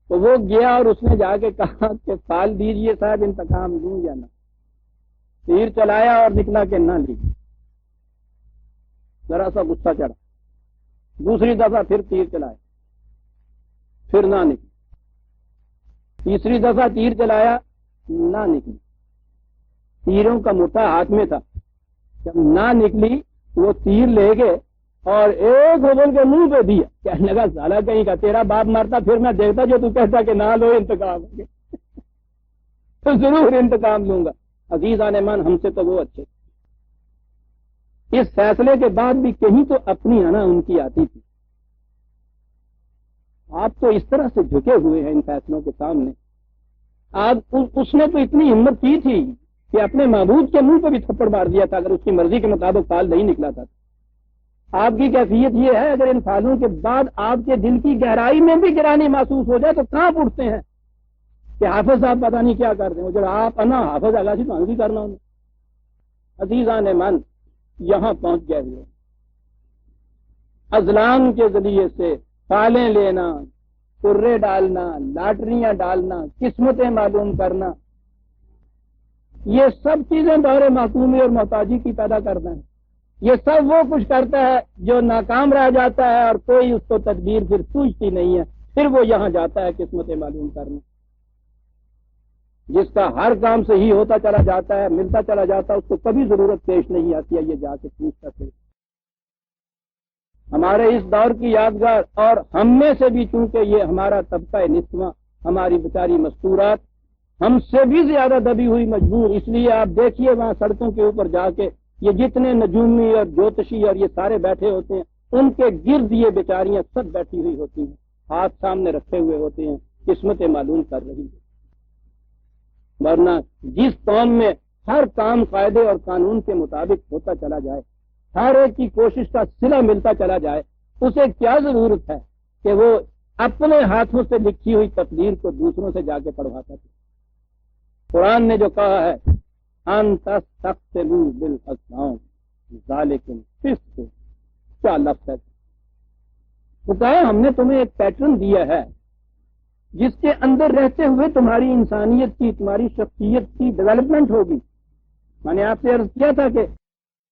تو وہ گیا اور اس نے جا کے کہا کہ پال دیجئے صاحب، انتقام دوں یا نہ۔ تیر چلایا اور نکلا کہ نہ لی، ذرا سا غصہ چڑھا، دوسری دفعہ پھر تیر چلایا، پھر نہ نکلی، تیسری دفعہ تیر چلایا، نہ نکلی۔ تیروں کا مٹھا ہاتھ میں تھا، جب نہ نکلی وہ تیر لے گئے اور ایک حبل کے منہ پہ دیا۔ کہنے لگا سالا کہیں کا تیرا باپ مرتا پھر میں دیکھتا جو تو کہتا کہ نہ لو انتقام تو ضرور انتقام لوں گا۔ عزیزان من، ہم سے تو وہ اچھے، اس فیصلے کے بعد بھی کہیں تو اپنی انا ان کی آتی تھی۔ آپ تو اس طرح سے جھکے ہوئے ہیں ان فیصلوں کے سامنے۔ آپ اس نے تو اتنی ہمت کی تھی کہ اپنے معبود کے منہ پہ بھی تھپڑ مار دیا تھا اگر اس کی مرضی کے مطابق پال نہیں نکلا تھا۔ آپ کی کیفیت یہ ہے اگر ان فالوں کے بعد آپ کے دل کی گہرائی میں بھی گرانی محسوس ہو جائے تو کہاں اٹھتے ہیں کہ حافظ صاحب پتہ نہیں کیا کرتے ہیں، جب آپ انا حافظ اللہ سے تو بھی کرنا انہیں۔ عزیزان من، یہاں پہنچ گئے ہوئے ازلام کے ذریعے سے پالیں لینا، کرے ڈالنا، لاٹریاں ڈالنا، قسمتیں معلوم کرنا، یہ سب چیزیں دور معصومی اور محتاجی کی پیدا کرنا ہے۔ یہ سب وہ کچھ کرتا ہے جو ناکام رہ جاتا ہے اور کوئی اس کو تدبیر پھر سوچتی نہیں ہے، پھر وہ یہاں جاتا ہے قسمتیں معلوم کرنے۔ جس کا ہر کام صحیح ہوتا چلا جاتا ہے، ملتا چلا جاتا ہے، اس کو کبھی ضرورت پیش نہیں آتی ہے یہ جا کے پوچھتا تھے۔ ہمارے اس دور کی یادگار، اور ہم میں سے بھی چونکہ یہ ہمارا طبقہ نسواں، ہماری بیچاری مستورات ہم سے بھی زیادہ دبی ہوئی مجبور، اس لیے آپ دیکھیے وہاں سڑکوں کے اوپر جا کے یہ جتنے نجومی اور جوتشی اور یہ سارے بیٹھے ہوتے ہیں، ان کے گرد یہ بیچاریاں سب بیٹھی ہوئی ہوتی ہیں، ہاتھ سامنے رکھے ہوئے ہوتے ہیں، قسمتیں معلوم کر رہی ہیں۔ ورنہ جس قوم میں ہر کام قاعدے اور قانون کے مطابق ہوتا چلا جائے، ہر ایک کی کوشش کا صلہ ملتا چلا جائے، اسے کیا ضرورت ہے کہ وہ اپنے ہاتھوں سے لکھی ہوئی تقدیر کو دوسروں سے جا کے پڑھواتا تھا۔ قرآن نے جو کہا ہے ان تستقبلوا بالاسلام ذالکم فسق، کیا لفظ ہے؟ وہ کہا ہم نے تمہیں ایک پیٹرن دیا ہے جس کے اندر رہتے ہوئے تمہاری انسانیت کی، تمہاری شخصیت کی ڈیولپمنٹ ہوگی۔ میں نے آپ سے عرض کیا تھا کہ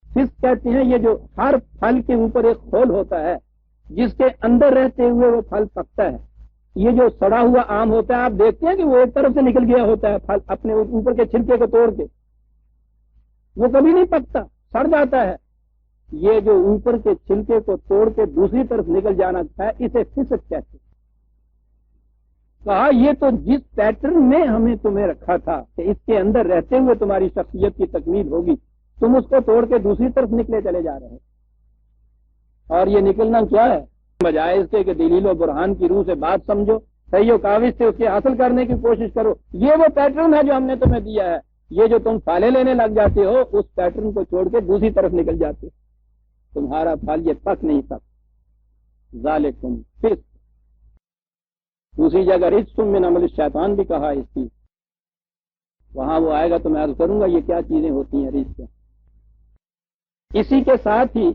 فسق کہتے ہیں یہ جو ہر پھل کے اوپر ایک کھول ہوتا ہے جس کے اندر رہتے ہوئے وہ پھل پکتا ہے۔ یہ جو سڑا ہوا آم ہوتا ہے آپ دیکھتے ہیں کہ وہ ایک طرف سے نکل گیا ہوتا ہے پھل، اپنے اوپر کے چھلکے کو توڑ کے وہ کبھی نہیں پکتا، سڑ جاتا ہے۔ یہ جو اوپر کے چھلکے کو توڑ کے دوسری طرف نکل جانا ہے اسے فسق کہتے ہیں۔ کہا یہ تو جس پیٹرن میں ہمیں تمہیں رکھا تھا کہ اس کے اندر رہتے ہوئے تمہاری شخصیت کی تکمیل ہوگی، تم اس کو توڑ کے دوسری طرف نکلے چلے جا رہے ہیں۔ اور یہ نکلنا کیا ہے؟ بجائے اس کے کہ دلیل و برہان کی روح سے بات سمجھو، صحیح و کاوش سے اس کے حاصل کرنے کی کوشش کرو، یہ وہ پیٹرن ہے جو ہم نے تمہیں دیا ہے۔ یہ جو تم پھالیں لینے لگ جاتے ہو اس پیٹرن کو چھوڑ کے دوسری طرف نکل جاتے ہو، تمہارا پھل یہ پک نہیں سکتا۔ ذالکم فسق، دوسری جگہ رجس من عمل الشیطان بھی کہا اس کی، وہاں وہ آئے گا تو میں عرض کروں گا یہ کیا چیزیں ہوتی ہیں رجس۔ اسی کے ساتھ ہی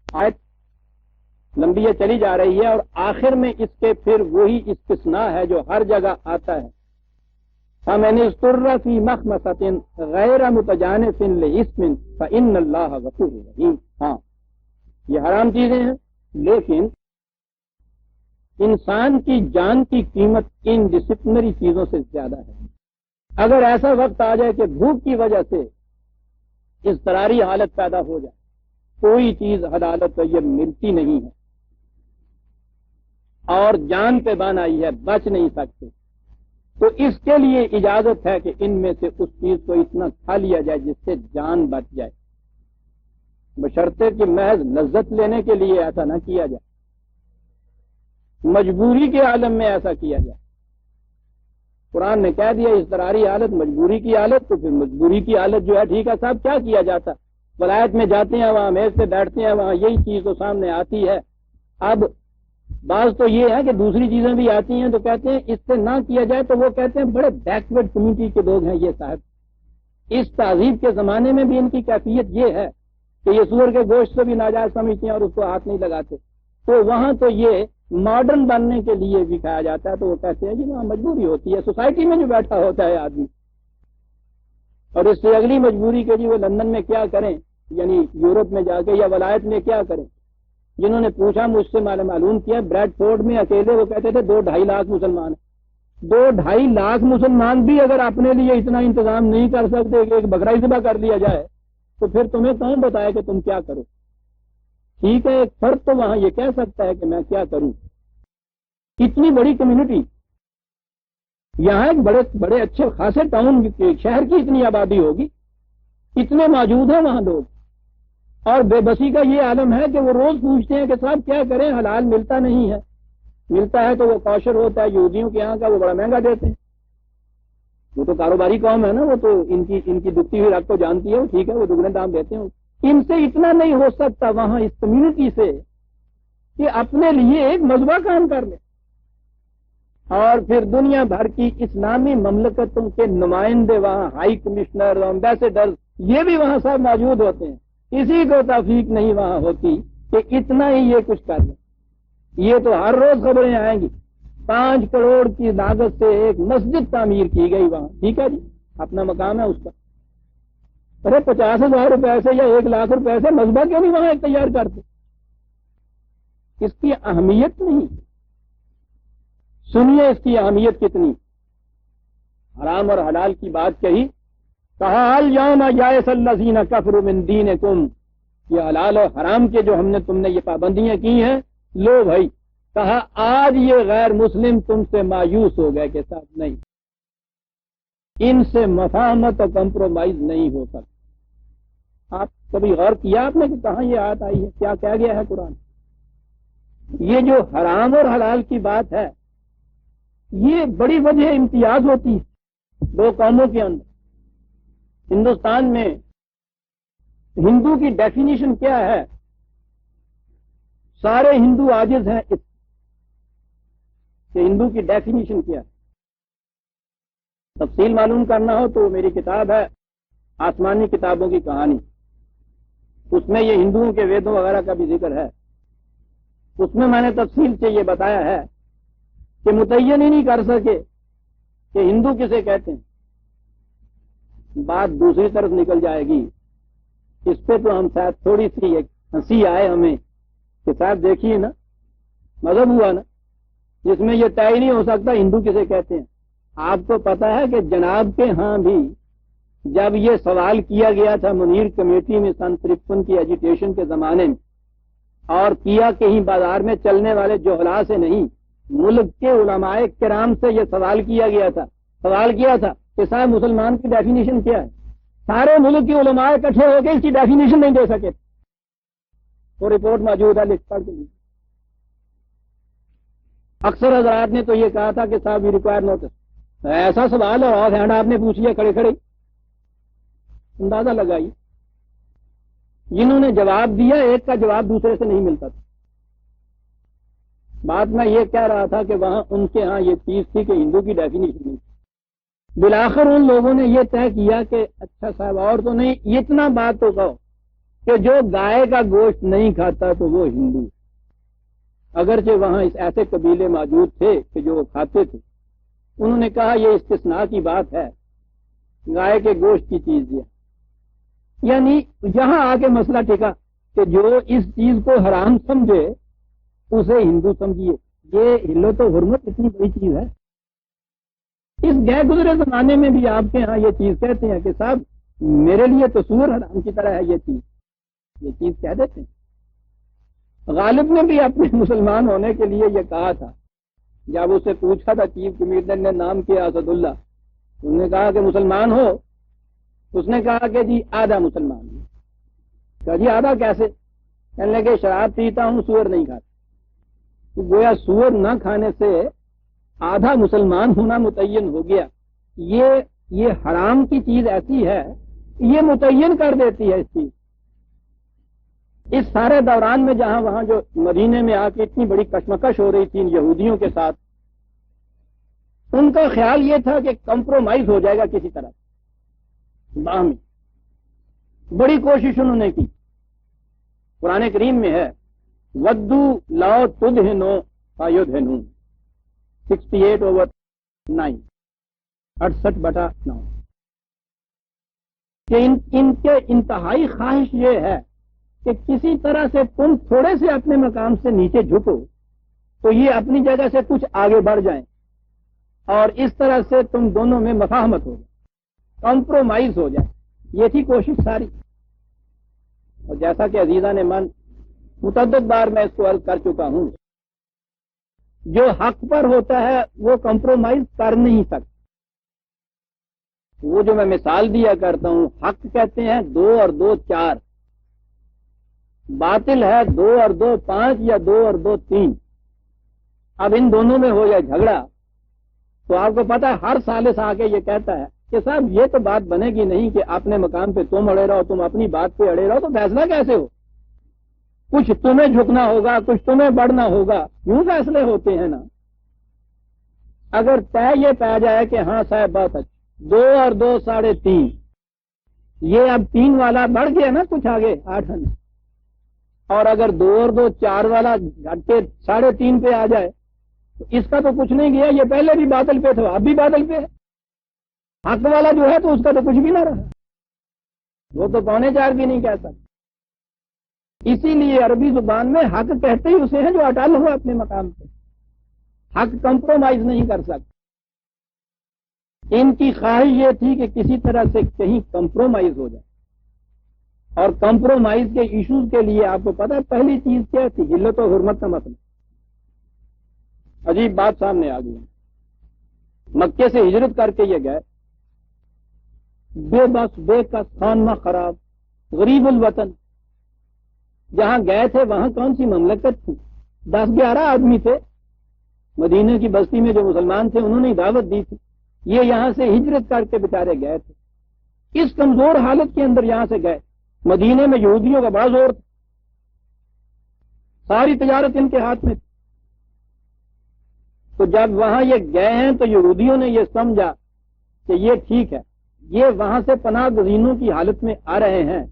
آیت لمبی یہ چلی جا رہی ہے اور آخر میں اس کے پھر وہی استثناء ہے جو ہر جگہ آتا ہے، فَمَنِ اضْطُرَّ فِي مَخْمَصَةٍ غَيْرَ مُتَجَانِفٍ لِإِثْمٍ فَإِنَّ اللَّهَ غَفُورٌ رَحِيمٌ۔ ہاں یہ حرام چیزیں ہیں، لیکن انسان کی جان کی قیمت ان ڈسپلنری چیزوں سے زیادہ ہے۔ اگر ایسا وقت آ جائے کہ بھوک کی وجہ سے اضطراری حالت پیدا ہو جائے، کوئی چیز حلال و طیب ملتی نہیں ہے اور جان پہ بان آئی ہے، بچ نہیں سکتے، تو اس کے لیے اجازت ہے کہ ان میں سے اس چیز کو اتنا کھا لیا جائے جس سے جان بچ جائے، بشرطے کہ محض لذت لینے کے لیے ایسا نہ کیا جائے، مجبوری کے عالم میں ایسا کیا جائے۔ قرآن نے کہہ دیا اضطراری حالت مجبوری کی حالت، تو پھر مجبوری کی حالت جو ہے ٹھیک ہے صاحب کیا کیا جاتا، ولایت میں جاتے ہیں وہاں میز سے بیٹھتے ہیں وہاں یہی چیز تو سامنے آتی ہے۔ اب بعض تو یہ ہے کہ دوسری چیزیں بھی آتی ہیں تو کہتے ہیں اس سے نہ کیا جائے، تو وہ کہتے ہیں بڑے بیکورڈ کمیونٹی کے لوگ ہیں یہ صاحب، اس تہذیب کے زمانے میں بھی ان کی کیفیت یہ ہے کہ یہ سور کے گوشت سے بھی ناجائز سمجھتے ہیں اور اس کو ہاتھ نہیں لگاتے، تو وہاں تو یہ ماڈرن بننے کے لیے بھی کھایا جاتا ہے، تو وہ کہتے ہیں جی وہاں مجبوری ہوتی ہے، سوسائٹی میں جو بیٹھا ہوتا ہے آدمی، اور اس سے اگلی مجبوری کے جی وہ لندن میں کیا کریں، یعنی یورپ میں جا کے یا ولایت میں کیا کریں۔ جنہوں نے پوچھا مجھ سے معلوم کیا بریڈ فورڈ میں اکیلے وہ کہتے تھے 2-2.5 لاکھ مسلمان ہیں، 2-2.5 لاکھ مسلمان بھی اگر اپنے لیے اتنا انتظام نہیں کر سکتے کہ ایک بکرا ذبح کر لیا جائے تو پھر تمہیں کون بتایا کہ تم کیا کرو۔ ٹھیک ہے ایک فرد تو وہاں یہ کہہ سکتا ہے کہ میں کیا کروں، اتنی بڑی کمیونٹی، یہاں ایک بڑے اچھے خاصے ٹاؤن شہر کی اتنی آبادی ہوگی، اتنے موجود ہیں وہاں لوگ، اور بے بسی کا یہ عالم ہے کہ وہ روز پوچھتے ہیں کہ صاحب کیا کریں حلال ملتا نہیں ہے، ملتا ہے تو وہ کوشر ہوتا ہے یہودیوں کے یہاں کا، وہ بڑا مہنگا دیتے ہیں، وہ تو کاروباری قوم ہے نا، وہ تو ان کی دکھتی ہوئی رات کو جانتی ہے، وہ ٹھیک ہے وہ دگنے دام دیتے ہیں، ان سے اتنا نہیں ہو سکتا وہاں اس کمیونٹی سے کہ اپنے لیے ایک مذبح کام کر لیں، اور پھر دنیا بھر کی اسلامی مملکتوں کے نمائندے وہاں ہائی کمشنر امبیسڈر یہ بھی وہاں سب موجود ہوتے ہیں، کسی کو توفیق نہیں وہاں ہوتی کہ اتنا ہی یہ کچھ کر لیں۔ یہ تو ہر روز خبریں آئیں گی 5 کروڑ کی لاگت سے ایک مسجد تعمیر کی گئی وہاں، ٹھیک ہے جی اپنا مقام ہے اس کا، ارے 50,000 روپے سے یا 1 لاکھ روپے سے مذبح کیوں نہیں وہاں ایک تیار کرتے، اس کی اہمیت نہیں، سنیے اس کی اہمیت کتنی۔ حرام اور حلال کی بات کہی، کہا الیوم یئس الذین کفروا من دینکم، یہ حلال اور حرام کے جو ہم نے تم نے یہ پابندیاں کی ہیں، لو بھائی کہا آج یہ غیر مسلم تم سے مایوس ہو گئے کہ ساتھ نہیں، ان سے مفاہمت اور کمپرومائز نہیں ہو سکتا۔ آپ کبھی غور کیا آپ نے کہ کہاں یہ آیت آئی ہے، کیا کہہ گیا ہے قرآن؟ یہ جو حرام اور حلال کی بات ہے یہ بڑی وجہ امتیاز ہوتی ہے 2 قوموں کے اندر۔ ہندوستان میں ہندو کی ڈیفینیشن کیا ہے؟ سارے ہندو عاجز ہیں اس کہ ہندو کی ڈیفینیشن کیا ہے، تفصیل معلوم کرنا ہو تو میری کتاب ہے آسمانی کتابوں کی کہانی، اس میں یہ ہندوؤں کے ویدوں وغیرہ کا بھی ذکر ہے، اس میں میں نے تفصیل سے یہ بتایا ہے کہ متعین ہی نہیں کر سکے کہ ہندو کسے کہتے ہیں، بات دوسری طرف نکل جائے گی، اس پہ تو ہم شاید تھوڑی سی ایک ہنسی آئے ہمیں کہ صاحب دیکھیے نا مذہب ہوا نا جس میں یہ طے نہیں ہو سکتا ہندو کسے کہتے ہیں۔ آپ کو پتا ہے کہ جناب کے ہاں بھی جب یہ سوال کیا گیا تھا منیر کمیٹی میں سن 53 کی ایجیٹیشن کے زمانے میں، اور کیا کہیں بازار میں چلنے والے جوہلا سے نہیں، ملک کے علماء کرام سے یہ سوال کیا گیا تھا، سوال کیا تھا کہ صاحب مسلمان کی ڈیفینیشن کیا ہے؟ سارے ملک کے علماء اکٹھے ہو کے اس کی ڈیفینیشن نہیں دے سکے، وہ رپورٹ موجود ہے لکھ پڑھ کے لیے۔ اکثر حضرات نے تو یہ کہا تھا کہ صاحب وی ریکوائر نوٹس، ایسا سوال اور آف ہینڈ آپ نے پوچھ لیا کھڑے کھڑے، اندازہ لگائی جنہوں نے جواب دیا ایک کا جواب دوسرے سے نہیں ملتا تھا، بات میں یہ کہہ رہا تھا کہ وہاں ان کے ہاں یہ چیز تھی کہ ہندو کی ڈیفینیشن نہیں تھی۔ بالآخر ان لوگوں نے یہ طے کیا کہ اچھا صاحب اور تو نہیں، اتنا بات تو کہو کہ جو گائے کا گوشت نہیں کھاتا تو وہ ہندو۔ اگرچہ وہاں ایسے قبیلے موجود تھے کہ جو وہ کھاتے تھے، انہوں نے کہا یہ استثناء کی بات ہے، گائے کے گوشت کی چیز یہ، یعنی یہاں آ کے مسئلہ ٹھیکا کہ جو اس چیز کو حرام سمجھے اسے ہندو سمجھیے۔ یہ حلت و حرمت اتنی بڑی چیز ہے۔ اس گئے گزرے زمانے میں بھی آپ کے ہاں یہ چیز کہتے ہیں کہ صاحب میرے لیے تو سور حرام کی طرح ہے، یہ چیز کہہ دیتے ہیں۔ غالب نے بھی اپنے مسلمان ہونے کے لیے یہ کہا تھا، جب اسے پوچھا تھا چیف کمیشنر نے نام کیا اسد اللہ، انہوں نے کہا کہ مسلمان ہو، اس نے کہا کہ جی آدھا مسلمان ہوں۔ کہا جی آدھا کیسے؟ کہنے لگے شراب پیتا ہوں، سور نہیں کھاتا۔ تو گویا سور نہ کھانے سے آدھا مسلمان ہونا متعین ہو گیا۔ یہ حرام کی چیز ایسی ہے، یہ متعین کر دیتی ہے اس چیز۔ اس سارے دوران میں جہاں وہاں جو مدینے میں آ کے اتنی بڑی کشمکش ہو رہی تھی ان یہودیوں کے ساتھ، ان کا خیال یہ تھا کہ کمپرومائز ہو جائے گا کسی طرح باہمی۔ بڑی کوشش انہوں نے کی۔ قرآن کریم میں ہے ودو لاؤ تدہنو فیدہنون 68/9 68/9 کہ ان کے انتہائی خواہش یہ ہے کہ کسی طرح سے تم تھوڑے سے اپنے مقام سے نیچے جھکو تو یہ اپنی جگہ سے کچھ آگے بڑھ جائیں، اور اس طرح سے تم دونوں میں مفاہمت ہو جائے، کمپرومائز ہو جائے۔ یہ تھی کوشش ساری۔ اور جیسا کہ عزیزہ نے من متعدد بار میں اس کو عرض کر چکا ہوں، جو حق پر ہوتا ہے وہ کمپرومائز کر نہیں سکتا۔ وہ جو میں مثال دیا کرتا ہوں، حق کہتے ہیں 2 اور 2 4، باطل ہے 2 اور 2 5 یا 2 اور 2 3۔ اب ان دونوں میں ہو جائے جھگڑا تو آپ کو پتا ہے ہر سالس آ کے یہ کہتا ہے کہ صاحب یہ تو بات بنے گی نہیں کہ اپنے مقام پہ تم اڑے رہو، تم اپنی بات پہ اڑے رہو، تو فیصلہ کیسے ہو؟ کچھ تمہیں جھکنا ہوگا، کچھ تمہیں بڑھنا ہوگا، یوں فیصلے ہوتے ہیں نا۔ اگر طے یہ پا جائے کہ ہاں صاحب بات اچھی 2 اور 2 3.5، یہ اب 3 والا بڑھ گیا نا کچھ آگے 8 آنے، اور اگر 2 اور 2 4 والا گھٹ کے 3.5 پہ آ جائے تو اس کا تو کچھ نہیں گیا، یہ پہلے بھی بادل پہ تھا اب بھی بادل پہ ہے۔ حق والا جو ہے تو اس کا تو کچھ بھی نہ رہا، وہ تو 3.25 بھی نہیں کہہ سکتا۔ اسی لیے عربی زبان میں حق کہتے ہی اسے ہیں جو اٹل ہو اپنے مقام پہ، حق کمپرومائز نہیں کر سکتا۔ ان کی خواہش یہ تھی کہ کسی طرح سے کہیں کمپرومائز ہو جائے، اور کمپرومائز کے ایشوز کے لیے آپ کو پتا ہے پہلی چیز کیا تھی؟ حلت و حرمت کا مسئلہ۔ عجیب بات سامنے آ گئی، مکے سے ہجرت کر کے یہ گئے، بے بس بے کس خانہ خراب غریب الوطن، جہاں گئے تھے وہاں کون سی مملکت تھی؟ 10-11 آدمی تھے مدینے کی بستی میں جو مسلمان تھے، انہوں نے دعوت دی تھی، یہ یہاں سے ہجرت کر کے بیچارے گئے تھے، اس کمزور حالت کے اندر یہاں سے گئے۔ مدینے میں یہودیوں کا بڑا زور تھا، ساری تجارت ان کے ہاتھ میں تھی۔ تو جب وہاں یہ گئے ہیں تو یہودیوں نے یہ سمجھا کہ یہ ٹھیک ہے، یہ وہاں سے پناہ گزینوں کی حالت میں آ رہے ہیں،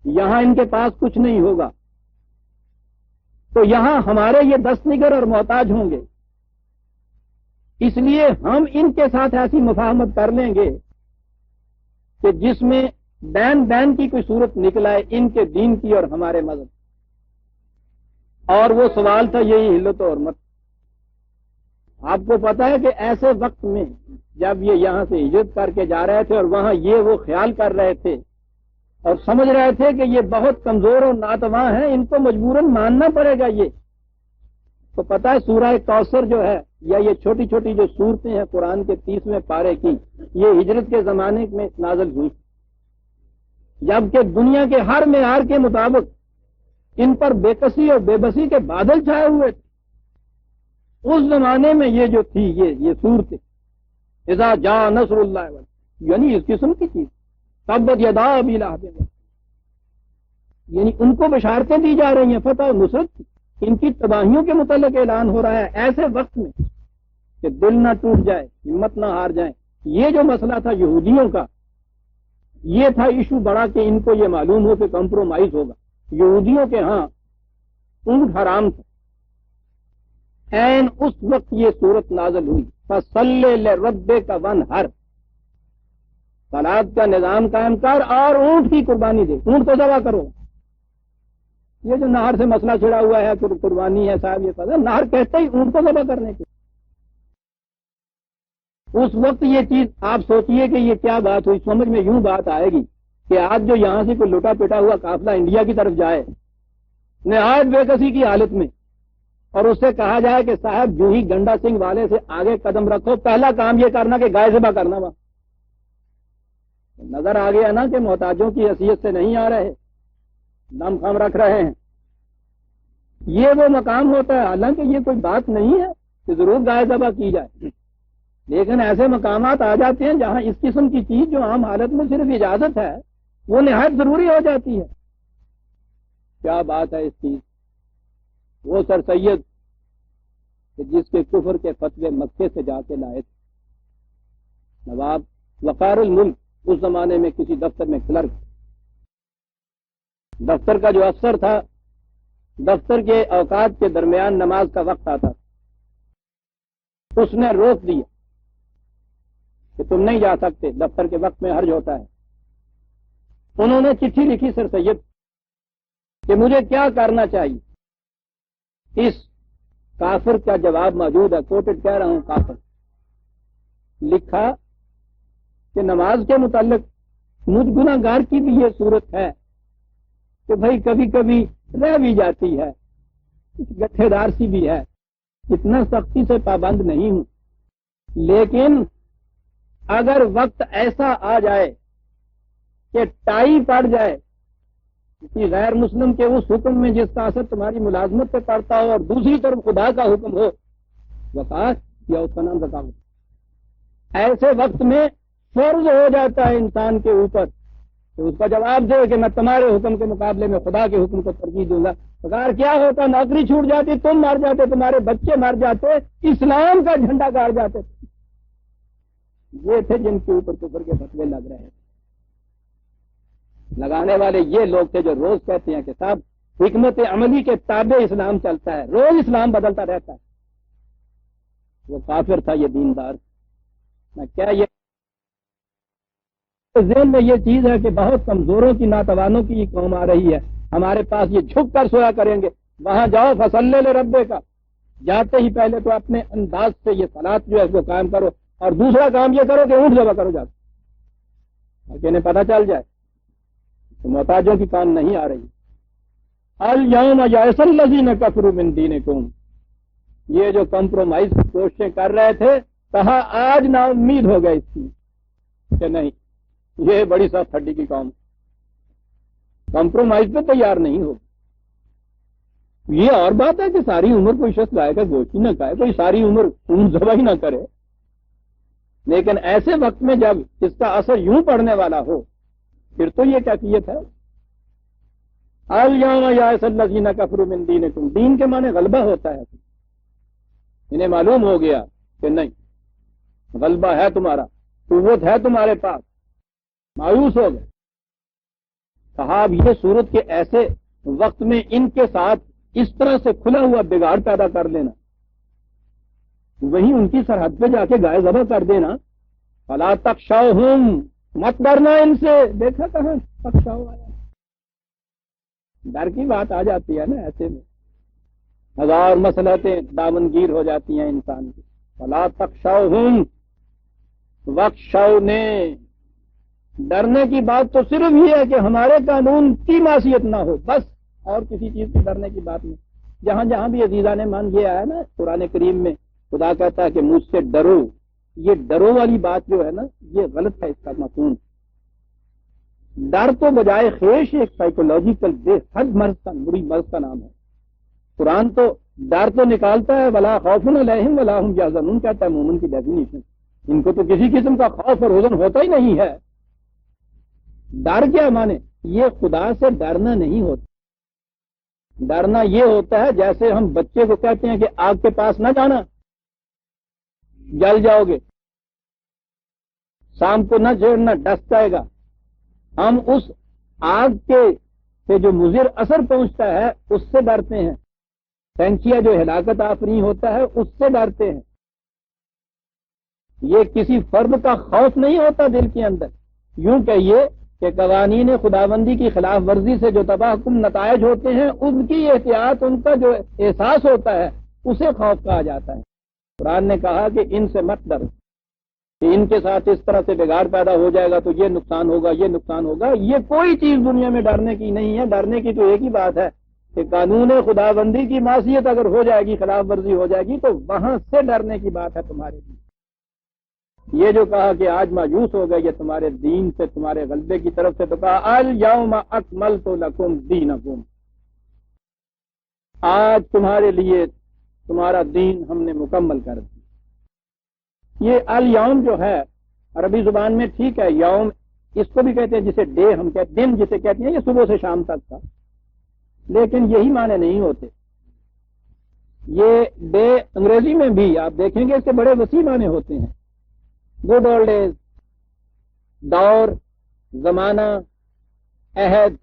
یہاں ان کے پاس کچھ نہیں ہوگا، تو یہاں ہمارے یہ دست نگر اور محتاج ہوں گے، اس لیے ہم ان کے ساتھ ایسی مفاہمت کر لیں گے کہ جس میں بین کی کوئی صورت نکل آئے ان کے دین کی اور ہمارے مذہب۔ اور وہ سوال تھا یہی حلت و حرمت۔ آپ کو پتا ہے کہ ایسے وقت میں جب یہ یہاں سے ہجرت کر کے جا رہے تھے اور وہاں یہ وہ خیال کر رہے تھے اور سمجھ رہے تھے کہ یہ بہت کمزور اور ناتواں ہیں، ان کو مجبوراً ماننا پڑے گا، یہ تو پتا ہے سورہ کوثر جو ہے یا یہ چھوٹی چھوٹی جو صورتیں ہیں قرآن کے 30ویں پارے کی، یہ ہجرت کے زمانے میں نازل ہوئی، جبکہ دنیا کے ہر معیار کے مطابق ان پر بے کسی اور بے بسی کے بادل چھائے ہوئے تھے۔ اس زمانے میں یہ جو تھی یہ صورتیں اذا جاء نصر اللہ یعنی اس قسم کی چیز، تبت یدا ابی لہب، یعنی ان کو بشارتیں دی جا رہی ہیں فتح و نصرت کی، ان کی تباہیوں کے متعلق اعلان ہو رہا ہے ایسے وقت میں کہ دل نہ ٹوٹ جائے، ہمت نہ ہار جائیں۔ یہ جو مسئلہ تھا یہودیوں کا، یہ تھا ایشو بڑا کہ ان کو یہ معلوم ہو کہ کمپرومائز ہوگا۔ یہودیوں کے ہاں اونٹ حرام تھا، این اس وقت یہ صورت نازل ہوئی، فَصَلِّ لِرَبِّكَ وَانْحَرْ، صلاۃ کا نظام قائم کر اور اونٹ کی قربانی دے، اونٹ کو ذبح کرو۔ یہ جو نہر سے مسئلہ چھڑا ہوا ہے کہ قربانی ہے صاحب، یہ پتہ نہر کہتے ہی اونٹ کو ذبح کرنے کے۔ اس وقت یہ چیز آپ سوچئے کہ یہ کیا بات ہوئی، سمجھ میں یوں بات آئے گی کہ آج جو یہاں سے کوئی لٹا پٹا ہوا قافلہ انڈیا کی طرف جائے نہایت بے کسی کی حالت میں، اور اس سے کہا جائے کہ صاحب جو ہی گنڈا سنگھ والے سے آگے قدم رکھو، پہلا کام یہ کرنا کہ گائے ذبح کرنا، وہاں نظر آ گیا نا کہ محتاجوں کی حیثیت سے نہیں آ رہے، دم خم رکھ رہے ہیں۔ یہ وہ مقام ہوتا ہے، حالانکہ یہ کوئی بات نہیں ہے کہ ضرور گائے ذبح کی جائے، لیکن ایسے مقامات آ جاتے ہیں جہاں اس قسم کی چیز جو عام حالت میں صرف اجازت ہے وہ نہایت ضروری ہو جاتی ہے۔ کیا بات ہے اس چیز، وہ سر سید کہ جس کے کفر کے فتوے مکے سے جا کے لائے تھے، نواب وقار الملک، اس زمانے میں کسی دفتر میں کلرک، دفتر کا جو افسر تھا، دفتر کے اوقات کے درمیان نماز کا وقت آتا، اس نے روک دیا کہ تم نہیں جا سکتے، دفتر کے وقت میں حرج ہوتا ہے۔ انہوں نے چٹھی لکھی سر سید کہ مجھے کیا کرنا چاہیے۔ اس کافر کا جواب موجود ہے، کوٹڈ کہہ رہا ہوں، کافر لکھا کہ نماز کے متعلق مجھ گناہ گار کی بھی یہ صورت ہے کہ بھائی کبھی کبھی رہ بھی جاتی ہے، گٹھے دار سی بھی ہے، اتنا سختی سے پابند نہیں ہوں، لیکن اگر وقت ایسا آ جائے کہ ٹائی پڑ جائے کسی غیر مسلم کے اس حکم میں جس کا اثر تمہاری ملازمت پہ پڑتا ہو، اور دوسری طرف خدا کا حکم ہو، وقاص یا اس کا نام زکات، ایسے وقت میں فرض ہو جاتا ہے انسان کے اوپر کہ اس کا جواب دے کہ میں تمہارے حکم کے مقابلے میں خدا کے حکم کو ترجیح دوں گا۔ اگر کیا ہوتا، نوکری چھوٹ جاتی، تم مر جاتے، تمہارے بچے مر جاتے، اسلام کا جھنڈا گاڑ جاتے۔ یہ تھے جن کے اوپر کفر کے فتوے لگ رہے ہیں۔ لگانے والے یہ لوگ تھے جو روز کہتے ہیں کہ صاحب حکمت عملی کے تابع اسلام چلتا ہے، روز اسلام بدلتا رہتا ہے۔ وہ کافر تھا، یہ دیندار۔ میں کیا یہ ذہن میں یہ چیز ہے کہ بہت کمزوروں کی، ناتوانوں کی قوم آ رہی ہے ہمارے پاس، یہ جھک کر سویا کریں گے۔ وہاں جاؤ فصلی لربک، جاتے ہی پہلے تو اپنے انداز سے یہ صلاۃ جو ہے اس کو قائم کرو، اور دوسرا کام یہ کرو کہ اونٹ ذبح کرو جاتے، تاکہ انہیں پتہ چل جائے تو محتاجوں کی کام نہیں آ رہی۔ الیوم یئس الذین کفروا من دینکم، یہ جو کمپرومائز کی کوششیں کر رہے تھے، کہا آج نا امید ہو گئے اس کی کہ نہیں، یہ بڑی سخت ہڈی کی قوم، کمپرومائز پہ تیار نہیں ہو۔ یہ اور بات ہے کہ ساری عمر کوئی شخص گائے کا گوشت ہی نہ کھائے، کوئی ساری عمر اونٹ ذبح ہی نہ کرے، لیکن ایسے وقت میں جب اس کا اثر یوں پڑنے والا ہو، پھر تو یہ کیفیت ہے۔ الیوم یئس الذین کفروا من دینکم، دین کے معنی غلبہ ہوتا ہے۔ انہیں معلوم ہو گیا کہ نہیں، غلبہ ہے تمہارا، قوت ہے تمہارے پاس، مایوس ہو گئے۔ کہا اب یہ صورت کے ایسے وقت میں ان کے ساتھ اس طرح سے کھلا ہوا بگاڑ پیدا کر لینا، وہیں ان کی سرحد پہ جا کے گائے ذبح کر دینا، فلا تخشوہم، مت ڈرنا ان سے۔ دیکھا کہاں تخشو آیا، ڈر کی بات آ جاتی ہے نا، ایسے میں ہزار مصلحتیں دامنگیر ہو جاتی ہیں انسان کی۔ فلا تخشوہم واخشونی، ڈرنے کی بات تو صرف یہ ہے کہ ہمارے قانون کی معصیت نہ ہو، بس، اور کسی چیز کی ڈرنے کی بات نہیں۔ جہاں جہاں بھی عزیزان مان یہ آیا نا قرآن کریم میں، خدا کہتا ہے کہ مجھ سے ڈرو، یہ ڈرو والی بات جو ہے نا، یہ غلط ہے، اس کا مفہوم۔ ڈر تو بجائے خیش ایک سائیکولوجیکل بے حد مرض کا، بری مرض کا نام ہے۔ قرآن تو ڈر تو نکالتا ہے، ولا خوف علیہم ولا ہم یحزنون کہتا ہے مومن کی ڈیفینیشن۔ ان کو تو کسی قسم کا خوف اور حزن ہوتا ہی نہیں ہے۔ ڈر کیا مانے؟ یہ خدا سے ڈرنا نہیں ہوتا، ڈرنا یہ ہوتا ہے جیسے ہم بچے کو کہتے ہیں کہ آگ کے پاس نہ جانا، جل جاؤ گے، شام کو نہ چھیڑنا، ڈس جائے گا۔ ہم اس آگ کے سے جو مضر اثر پہنچتا ہے اس سے ڈرتے ہیں، پینچیا جو ہلاکت آفریں ہوتا ہے اس سے ڈرتے ہیں۔ یہ کسی فرد کا خوف نہیں ہوتا دل کے اندر، یوں کہیے کہ قوانین خداوندی کی خلاف ورزی سے جو تباہ کن نتائج ہوتے ہیں ان کی احتیاط، ان کا جو احساس ہوتا ہے اسے خوف کہا جاتا ہے۔ قرآن نے کہا کہ ان سے مت ڈرو، کہ ان کے ساتھ اس طرح سے بگاڑ پیدا ہو جائے گا تو یہ نقصان ہوگا، یہ نقصان ہوگا۔ یہ کوئی چیز دنیا میں ڈرنے کی نہیں ہے۔ ڈرنے کی تو ایک ہی بات ہے کہ قانون خداوندی کی معصیت اگر ہو جائے گی، خلاف ورزی ہو جائے گی، تو وہاں سے ڈرنے کی بات ہے تمہارے لیے۔ یہ جو کہا کہ آج مایوس ہو گئے یہ تمہارے دین سے، تمہارے غلبے کی طرف سے، تو کہا الیوم اکملت لکم دینکم، آج تمہارے لیے تمہارا دین ہم نے مکمل کر دیا۔ یہ الیوم جو ہے عربی زبان میں ٹھیک ہے، یوم اس کو بھی کہتے ہیں جسے ڈے ہم کہتے ہیں، دن جسے کہتے ہیں، یہ صبح سے شام تک کا، لیکن یہی معنی نہیں ہوتے۔ یہ ڈے انگریزی میں بھی آپ دیکھیں گے اس کے بڑے وسیع معنی ہوتے ہیں۔ گڈ اولڈ ڈیز، دور، زمانہ، عہد،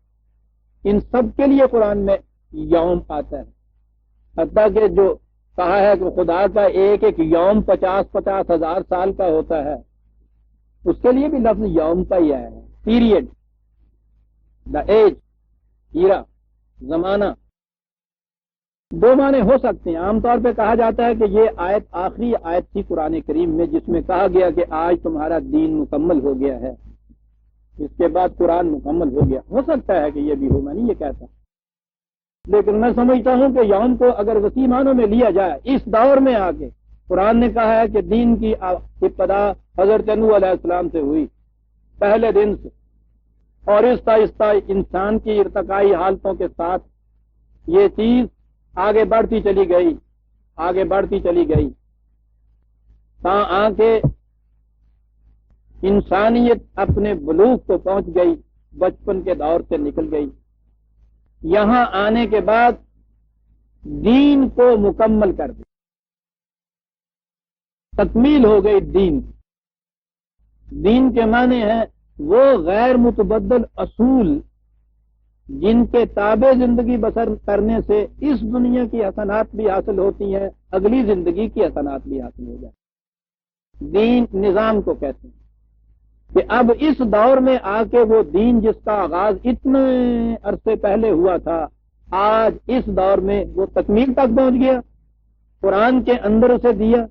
ان سب کے لیے قرآن میں یوم آتا ہے۔ حتیٰ کہ جو کہا ہے کہ خدا کا ایک ایک یوم 50,000 ہزار سال کا ہوتا ہے، اس کے لیے بھی لفظ یوم کا ہی آیا ہے۔ پیریڈ، دا ایج، ایرا، زمانہ، دو معنی ہو سکتے ہیں۔ عام طور پہ کہا جاتا ہے کہ یہ آیت آخری آیت تھی قرآن کریم میں جس میں کہا گیا کہ آج تمہارا دین مکمل ہو گیا ہے، اس کے بعد قرآن مکمل ہو گیا۔ ہو سکتا ہے کہ یہ بھی ہو، میں نہیں یہ کہتا، لیکن میں سمجھتا ہوں کہ یوم کو اگر وسیع معنوں میں لیا جائے، اس دور میں آ کے قرآن نے کہا ہے کہ دین کی ابتدا حضرت نوح علیہ السلام سے ہوئی، پہلے دن سے، اور آہستہ آہستہ انسان کی ارتقائی حالتوں کے ساتھ یہ چیز آگے بڑھتی چلی گئی، آگے بڑھتی چلی گئی، تاں آ کے انسانیت اپنے بلوغ کو پہنچ گئی، بچپن کے دور سے نکل گئی۔ یہاں آنے کے بعد دین کو مکمل کر دیا، تکمیل ہو گئی دین۔ دین کے معنی ہے وہ غیر متبدل اصول جن کے تابع زندگی بسر کرنے سے اس دنیا کی حسنات بھی حاصل ہوتی ہیں، اگلی زندگی کی حسنات بھی حاصل ہو جائیں۔ دین نظام کو کہتے ہیں کہ اب اس دور میں آ کے وہ دین جس کا آغاز اتنے عرصے پہلے ہوا تھا، آج اس دور میں وہ تکمیل تک پہنچ گیا۔ قرآن کے اندر اسے دیا،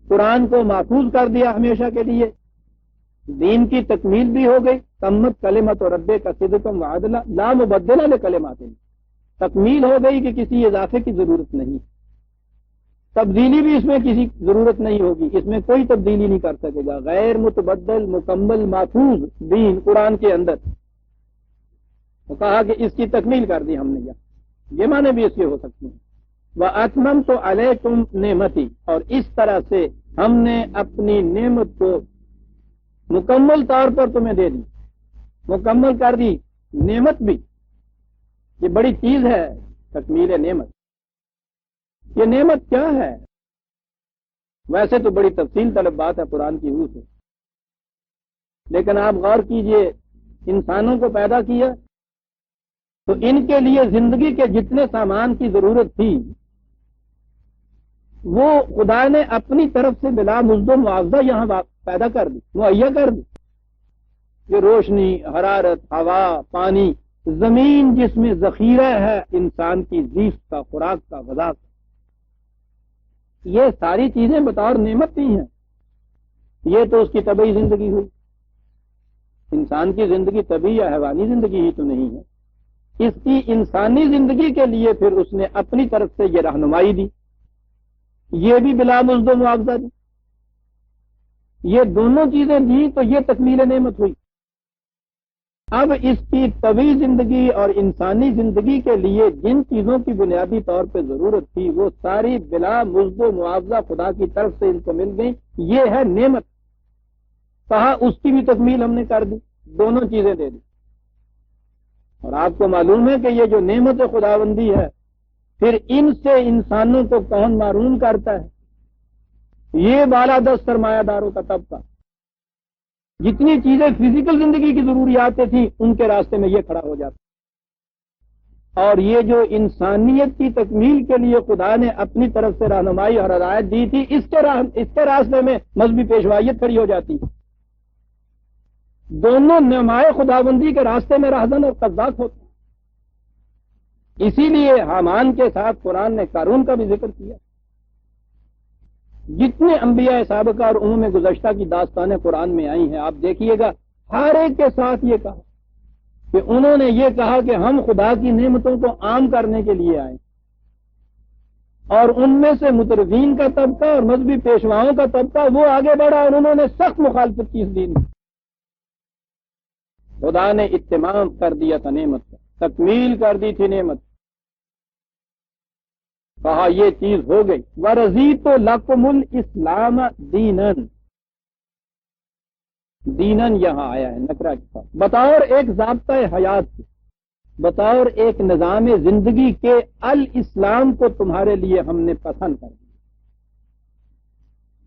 قرآن کو محفوظ کر دیا ہمیشہ کے لیے، دین کی تکمیل بھی ہو گئی۔ تمت کلمت ربے کا صدقم وعدلا لا مبدل لکلمات، تکمیل ہو گئی کہ کسی اضافے کی ضرورت نہیں، تبدیلی بھی اس میں کسی ضرورت نہیں ہوگی، اس میں کوئی تبدیلی نہیں کر سکے گا۔ غیر متبدل، مکمل، محفوظ دین قرآن کے اندر، وہ کہا کہ اس کی تکمیل کر دی ہم نے، یہ معنی بھی اس کے ہو سکتے ہیں۔ وَأَتْمَمْتُ عَلَيْكُمْ نِعْمَتِي، اور اس طرح سے ہم نے اپنی نعمت کو مکمل طور پر تمہیں دے دی، مکمل کر دی نعمت بھی۔ یہ بڑی چیز ہے تکمیل نعمت۔ یہ نعمت کیا ہے؟ ویسے تو بڑی تفصیل طلب بات ہے قرآن کی روح سے، لیکن آپ غور کیجئے، انسانوں کو پیدا کیا تو ان کے لیے زندگی کے جتنے سامان کی ضرورت تھی وہ خدا نے اپنی طرف سے بلا مزد و معاوضہ یہاں پیدا کر دی، مہیا کر دی۔ یہ روشنی، حرارت، ہوا، پانی، زمین جس میں ذخیرہ ہے انسان کی زیست کا، خوراک کا، غذا کا، یہ ساری چیزیں بطور نعمت نہیں ہیں۔ یہ تو اس کی طبعی زندگی ہوئی۔ انسان کی زندگی طبعی یا حیوانی زندگی ہی تو نہیں ہے، اس کی انسانی زندگی کے لیے پھر اس نے اپنی طرف سے یہ رہنمائی دی، یہ بھی بلا مزد و معاوضہ دی۔ یہ دونوں چیزیں دی تو یہ تکمیل نعمت ہوئی۔ اب اس کی طبعی زندگی اور انسانی زندگی کے لیے جن چیزوں کی بنیادی طور پہ ضرورت تھی وہ ساری بلا مزد و معاوضہ خدا کی طرف سے ان کو مل گئی، یہ ہے نعمت۔ کہا اس کی بھی تکمیل ہم نے کر دی، دونوں چیزیں دے دی۔ اور آپ کو معلوم ہے کہ یہ جو نعمت خداوندی ہے پھر ان سے انسانوں کو کون محروم کرتا ہے؟ یہ بالادست سرمایہ داروں کا طبقہ، جتنی چیزیں فزیکل زندگی کی ضروریاتیں تھیں ان کے راستے میں یہ کھڑا ہو جاتا، اور یہ جو انسانیت کی تکمیل کے لیے خدا نے اپنی طرف سے رہنمائی اور ہدایت دی تھی، اس کے راستے میں مذہبی پیشوائیت کھڑی ہو جاتی۔ دونوں نمائے خداوندی کے راستے میں راہزن اور قذاق ہوتے ہیں۔ اسی لیے حامان کے ساتھ قرآن نے قارون کا بھی ذکر کیا۔ جتنے انبیاء سابقہ اور عموم گزشتہ کی داستانیں قرآن میں آئی ہیں، آپ دیکھیے گا ہر ایک کے ساتھ یہ کہا کہ انہوں نے یہ کہا کہ ہم خدا کی نعمتوں کو عام کرنے کے لیے آئے، اور ان میں سے مترفین کا طبقہ اور مذہبی پیشواؤں کا طبقہ وہ آگے بڑھا اور انہوں نے سخت مخالفت کی اس دین کی۔ خدا نے اتمام کر دیا تھا نعمت کا، تکمیل کر دی تھی نعمت، کہا یہ چیز ہو گئی۔ وَرَضِيتُ لَكُمُ الْإِسْلَامَ دِينًا، دینن یہاں آیا ہے نکرہ کے ساتھ، بطور ایک ضابطۂ حیات کے، بطور ایک نظام زندگی کے الاسلام کو تمہارے لیے ہم نے پسند کر دیا۔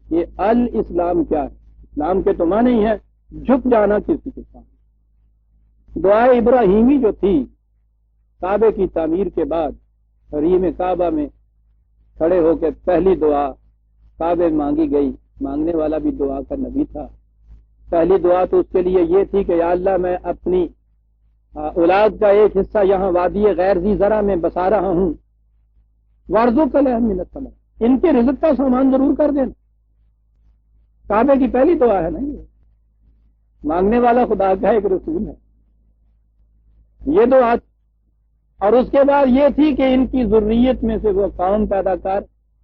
یہ الاسلام کیا ہے؟ اسلام کے تو معنی ہی ہے جھک جانا کسی کے سامنے۔ دعائے ابراہیمی جو تھی کعبے کی تعمیر کے بعد حریم کعبہ میں کھڑے ہو کے پہلی دعا کعبے مانگی گئی، مانگنے والا بھی دعا کا نبی تھا۔ پہلی دعا تو اس کے لیے یہ تھی کہ یا اللہ میں اپنی اولاد کا ایک حصہ یہاں وادی غیر ذی زرع میں بسا رہا ہوں، وارزق لهم من الثمرات، ان کے رزق کا سامان ضرور کر دینا۔ کعبے کی پہلی دعا ہے نا یہ، مانگنے والا خدا کا ایک رسول ہے، یہ دعا۔ اور اس کے بعد یہ تھی کہ ان کی ذریت میں سے وہ قوم پیدا کر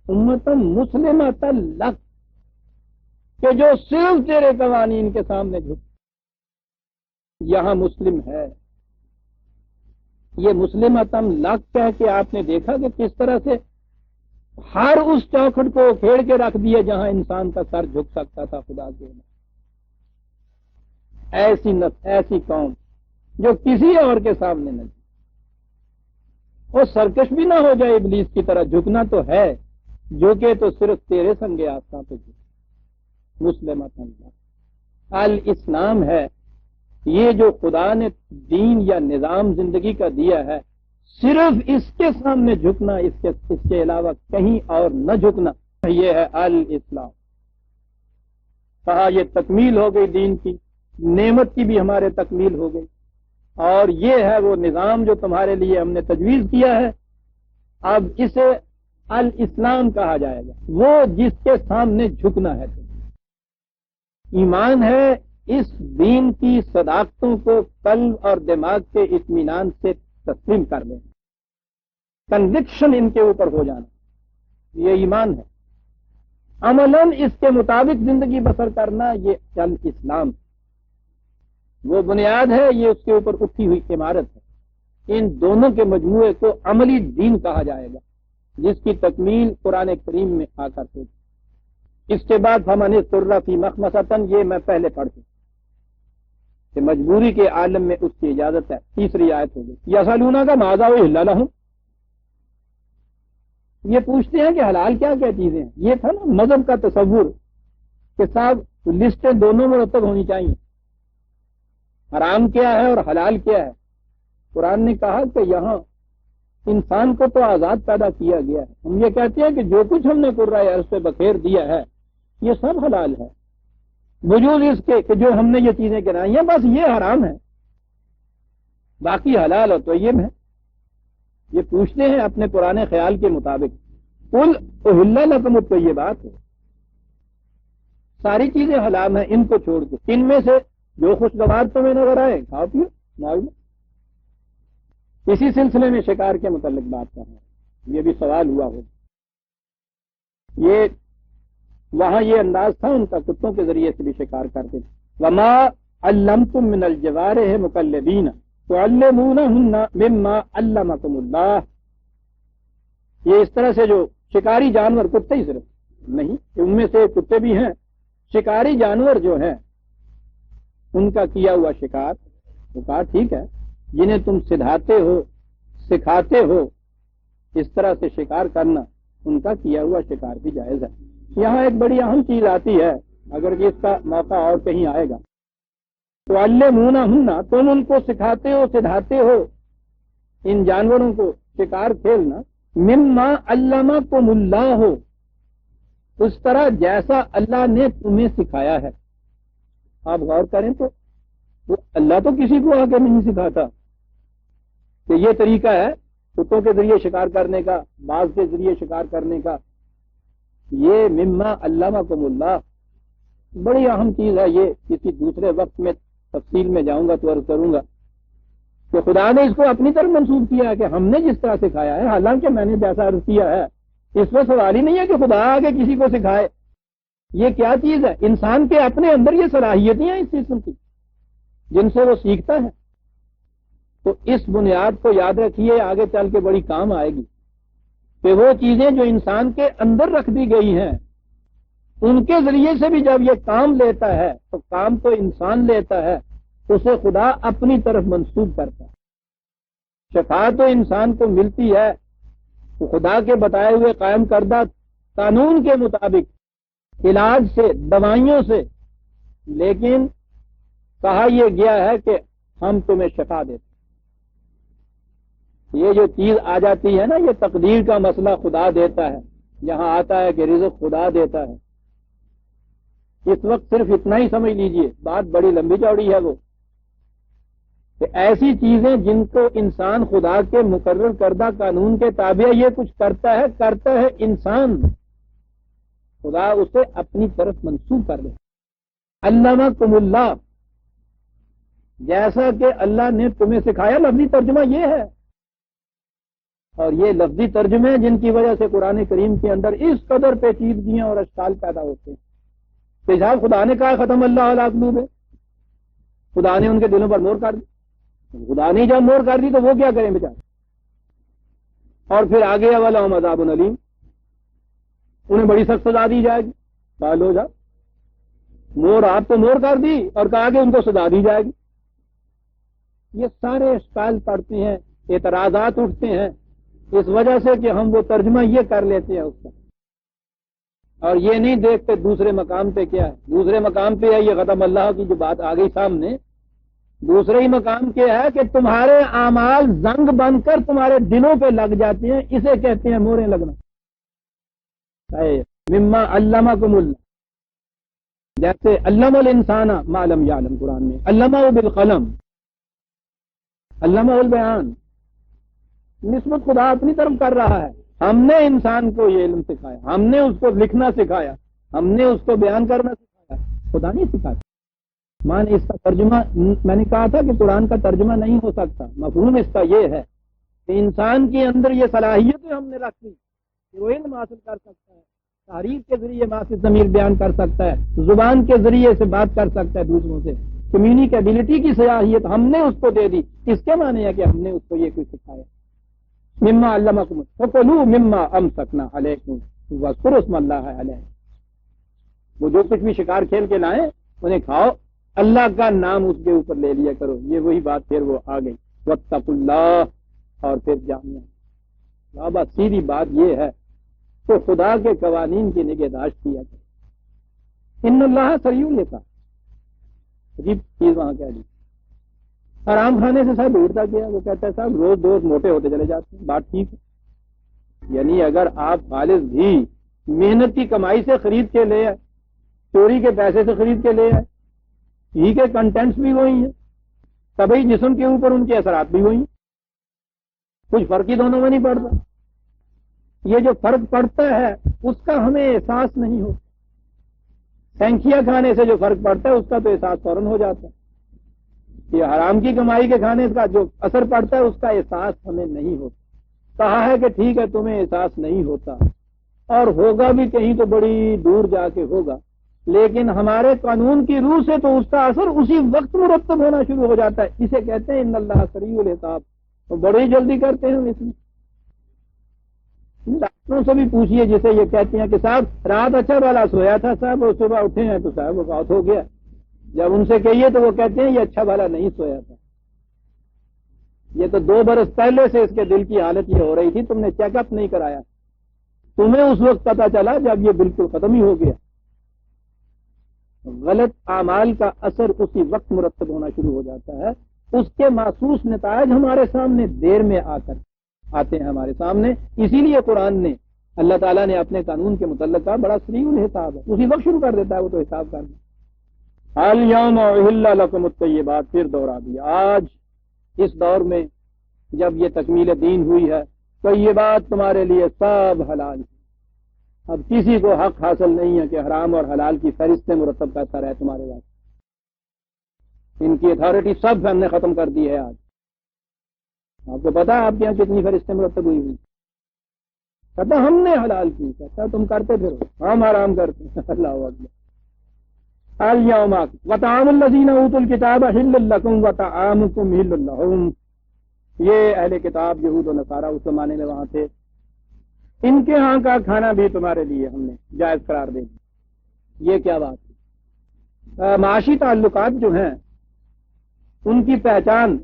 امتاً مسلمۃ لک، کہ جو صرف تیرے قوانین کے سامنے جھک۔ یہاں مسلم ہے، یہ مسلمۃ لک کہہ کے آپ نے دیکھا کہ کس طرح سے ہر اس چوکھٹ کو کھیڑ کے رکھ دیا جہاں انسان کا سر جھک سکتا تھا خدا کے لیے۔ ایسی قوم جو کسی اور کے سامنے نہ جھکے، وہ سرکش بھی نہ ہو جائے ابلیس کی طرح، جھکنا تو ہے، جھکے تو صرف تیرے سنگے آساں پہ جھکے۔ مسلمۃ الاسلام ہے یہ جو خدا نے دین یا نظام زندگی کا دیا ہے، صرف اس کے سامنے جھکنا، اس کے علاوہ کہیں اور نہ جھکنا، یہ ہے الاسلام۔ کہا یہ تکمیل ہو گئی دین کی، نعمت کی بھی ہمارے تکمیل ہو گئی، اور یہ ہے وہ نظام جو تمہارے لیے ہم نے تجویز کیا ہے، اب اسے الاسلام کہا جائے گا، وہ جس کے سامنے جھکنا ہے۔ ایمان ہے اس دین کی صداقتوں کو قلب اور دماغ کے اطمینان سے تسلیم کر لینا، کنوکشن ان کے اوپر ہو جانا، یہ ایمان ہے۔ عملاً اس کے مطابق زندگی بسر کرنا، یہ الاسلام وہ بنیاد ہے، یہ اس کے اوپر اٹھی ہوئی عمارت ہے۔ ان دونوں کے مجموعے کو عملی دین کہا جائے گا، جس کی تکمیل قرآن کریم میں آ کر ہوگی۔ اس کے بعد فمن اضطر فی مخمصۃ، یہ میں پہلے پڑھ چکا کہ مجبوری کے عالم میں اس کی اجازت ہے۔ تیسری آیت ہوگی یسألونک ماذا احل لہم، یہ پوچھتے ہیں کہ حلال کیا کیا چیزیں ہیں۔ یہ تھا نا مذہب کا تصور کہ صاحب لسٹیں دونوں مرتب ہونی چاہیے، حرام کیا ہے اور حلال کیا ہے۔ قرآن نے کہا کہ یہاں انسان کو تو آزاد پیدا کیا گیا ہے، ہم یہ کہتے ہیں کہ جو کچھ ہم نے قرۂ ارض پہ بکھیر دیا ہے یہ سب حلال ہے، وجود اس کے کہ جو ہم نے یہ چیزیں گنائی ہیں بس یہ حرام ہے، باقی حلال اور طیب ہے۔ یہ پوچھتے ہیں اپنے پرانے خیال کے مطابق، قل احل لکم الطیبات، ساری چیزیں حلال ہیں ان کو چھوڑ کے، ان میں سے جو خوشگوار تمہیں نظر آئے کھاؤ پیو معلوم۔ اسی سلسلے میں شکار کے متعلق بات کر رہے ہیں، یہ بھی سوال ہوا ہو، یہ وہاں یہ انداز تھا ان کا، کتوں کے ذریعے سے بھی شکار کرتے تھے۔ وما علمتم من الجوارح مکلبین تعلمونہن مما علمکم اللہ، یہ اس طرح سے جو شکاری جانور، کتے ہی صرف نہیں، ان میں سے کتے بھی ہیں، شکاری جانور جو ہیں ان کا کیا ہوا شکار، وہ کہا ٹھیک ہے، جنہیں تم سدھاتے ہو سکھاتے ہو اس طرح سے شکار کرنا ان کا کیا ہوا شکار بھی جائز ہے۔ یہاں ایک بڑی اہم چیز آتی ہے، اگر اس کا موقع اور کہیں آئے گا تو علمونہن، تم ان کو سکھاتے ہو سدھاتے ہو ان جانوروں کو شکار کھیلنا، مما علمکم اللہ، اس طرح جیسا اللہ نے تمہیں سکھایا ہے۔ آپ غور کریں تو اللہ تو کسی کو آگے نہیں سکھاتا کہ یہ طریقہ ہے کتوں کے ذریعے شکار کرنے کا، باز کے ذریعے شکار کرنے کا۔ یہ مما علمکم اللہ بڑی اہم چیز ہے، یہ کسی دوسرے وقت میں تفصیل میں جاؤں گا تو عرض کروں گا کہ خدا نے اس کو اپنی طرف منسوب کیا ہے کہ ہم نے جس طرح سکھایا ہے، حالانکہ میں نے جیسا عرض کیا ہے اس میں سوال ہی نہیں ہے کہ خدا آگے کسی کو سکھائے۔ یہ کیا چیز ہے؟ انسان کے اپنے اندر یہ صلاحیتیں ہیں اس قسم کی جن سے وہ سیکھتا ہے۔ تو اس بنیاد کو یاد رکھیے، آگے چل کے بڑی کام آئے گی کہ وہ چیزیں جو انسان کے اندر رکھ دی گئی ہیں ان کے ذریعے سے بھی جب یہ کام لیتا ہے تو کام تو انسان لیتا ہے، اسے خدا اپنی طرف منسوب کرتا ہے۔ شفا تو انسان کو ملتی ہے تو خدا کے بتائے ہوئے قائم کردہ قانون کے مطابق علاج سے، دوائیوں سے، لیکن کہا یہ گیا ہے کہ ہم تمہیں شفا دیتے۔ یہ جو چیز آ جاتی ہے نا، یہ تقدیر کا مسئلہ خدا دیتا ہے، یہاں آتا ہے کہ رزق خدا دیتا ہے۔ اس وقت صرف اتنا ہی سمجھ لیجئے، بات بڑی لمبی چوڑی ہے وہ کہ ایسی چیزیں جن کو انسان خدا کے مقرر کردہ قانون کے تابع یہ کچھ کرتا ہے انسان، خدا اسے اپنی طرف منسوب کر دے۔ علمکم اللہ، جیسا کہ اللہ نے تمہیں سکھایا، لفظی ترجمہ یہ ہے، اور یہ لفظی ترجمے جن کی وجہ سے قرآن کریم کے اندر اس قدر پیچیدگیاں اور اشکال پیدا ہوتے ہیں کہ صاحب خدا نے کہا ختم اللہ علی قلوب، خدا نے ان کے دلوں پر مہر کر دی، خدا نے جب مہر کر دی تو وہ کیا کریں بیچارے؟ اور پھر آگے ولہم عذاب علیم، انہیں بڑی سخت سزا دی جائے گی۔ سوال ہو جا، مہر آپ تو مہر کر دی اور کہا کہ ان کو سزا دی جائے گی۔ یہ سارے اشکال پڑتے ہیں، اعتراضات اٹھتے ہیں اس وجہ سے کہ ہم وہ ترجمہ یہ کر لیتے ہیں اس کا، اور یہ نہیں دیکھتے دوسرے مقام پہ کیا ہے۔ دوسرے مقام پہ ہے یہ ختم اللہ کی جو بات آ گئی سامنے، دوسرے ہی مقام کے ہے کہ تمہارے اعمال زنگ بن کر تمہارے دلوں پہ لگ جاتے ہیں، اسے کہتے ہیں موریں لگنا۔ مما علمکم اللہ، جیسے علم الانسان ما لم یعلم، قرآن میں علمہ بالقلم، علمہ البیان، نسبت خدا اپنی طرف کر رہا ہے۔ ہم نے انسان کو یہ علم سکھایا، ہم نے اس کو لکھنا سکھایا، ہم نے اس کو بیان کرنا سکھایا، خدا نہیں سکھاتا۔ مان اس کا ترجمہ، میں نے کہا تھا کہ قرآن کا ترجمہ نہیں ہو سکتا، مفہوم اس کا یہ ہے کہ انسان کے اندر یہ صلاحیتیں ہم نے رکھی کہ وہ علم حاصل کر سکتا ہے، تحریر کے ذریعے ماسد ضمیر بیان کر سکتا ہے، زبان کے ذریعے سے بات کر سکتا ہے دوسروں سے، کمیونیکیبلٹی کی صلاحیت ہم نے اس کو دے دی۔ اس کے معنی ہے کہ ہم نے اس کو یہ کچھ سکھایا۔ مما علمکم، فکلوا مما امسکنا علیکم واذکروا اسم اللہ علیہ، وہ جو کچھ بھی شکار کھیل کے لائیں انہیں کھاؤ، اللہ کا نام اس کے اوپر لے لیا کرو۔ یہ وہی بات پھر وہ آ گئی، واتقوا اللہ، اور پھر جامعہ بابا سیدھی بات یہ ہے کہ خدا کے قوانین کی نگہداشت کیا کرو۔ ان اللہ سریع العقاب، عجیب چیز وہاں کہہ دی، حرام کھانے سے صاحب اٹھتا کیا، وہ کہتا ہے صاحب روز روز موٹے ہوتے چلے جاتے ہیں، بات ٹھیک ہے، یعنی اگر آپ خالص بھی محنت کی کمائی سے خرید کے لے آئے، چوری کے پیسے سے خرید کے لے آئے، گھی کے کنٹینٹس بھی وہی ہیں، طبعی جسم کے اوپر ان کے اثرات بھی وہی ہیں، کچھ فرق ہی دونوں میں نہیں پڑتا۔ یہ جو فرق پڑتا ہے اس کا ہمیں احساس نہیں ہوتا، سینکھیا کھانے سے جو فرق پڑتا ہے اس کا تو احساس فوراً ہو جاتا ہے، یہ حرام کی کمائی کے کھانے کا جو اثر پڑتا ہے اس کا احساس ہمیں نہیں ہوتا۔ کہا ہے کہ ٹھیک ہے تمہیں احساس نہیں ہوتا، اور ہوگا بھی کہیں تو بڑی دور جا کے ہوگا، لیکن ہمارے قانون کی روح سے تو اس کا اثر اسی وقت مرتب ہونا شروع ہو جاتا ہے۔ اسے کہتے ہیں ان اللہ سریع الحساب، تو بڑی جلدی کرتے ہیں ہم اس میں۔ ڈاکٹروں سے بھی پوچھئے جسے یہ کہتے ہیں کہ صاحب رات اچھا والا سویا تھا صاحب، اور صبح اٹھے ہیں تو صاحب وہ فوت ہو گیا، جب ان سے کہیے تو وہ کہتے ہیں یہ اچھا والا نہیں سویا تھا، یہ تو 2 برس پہلے سے اس کے دل کی حالت یہ ہو رہی تھی، تم نے چیک اپ نہیں کرایا، تمہیں اس وقت پتا چلا جب یہ بالکل ختم ہی ہو گیا۔ غلط اعمال کا اثر اسی وقت مرتب ہونا شروع ہو جاتا ہے، اس کے محسوس نتائج ہمارے سامنے دیر میں آتے ہیں ہمارے سامنے۔ اسی لیے قرآن نے، اللہ تعالیٰ نے اپنے قانون کے متعلق کہا بڑا سریع الحساب ہے، اسی وقت شروع کر دیتا ہے وہ تو حساب کرنا۔ الیوم احل لکم الطیبات، پھر دوہرا دیا، آج اس دور میں جب یہ تکمیل دین ہوئی ہے تو یہ بات تمہارے لیے سب حلال ہے۔ اب کسی کو حق حاصل نہیں ہے کہ حرام اور حلال کی فہرستیں مرتب کرتا رہے تمہارے پاس، ان کی اتھارٹی سب ہم نے ختم کر دی ہے۔ آج آپ کو پتا ہے آپ کے یہاں کتنی فہرستیں مرتب ہوئی کہتا ہم نے حلال کی، کہتا تم کرتے پھر ہم حرام کرتے ہیں۔ اللہ اکبر۔ الیوم وطعام الذین اوتوا الکتاب حل لکم وطعامکم حل لہم، یہ اہل کتاب یہود و نصارہ اس زمانے میں وہاں تھے، ان کے ہاں کا کھانا بھی تمہارے لیے ہم نے جائز قرار دے دیا۔ یہ کیا بات ہے؟ معاشی تعلقات جو ہیں ان کی پہچان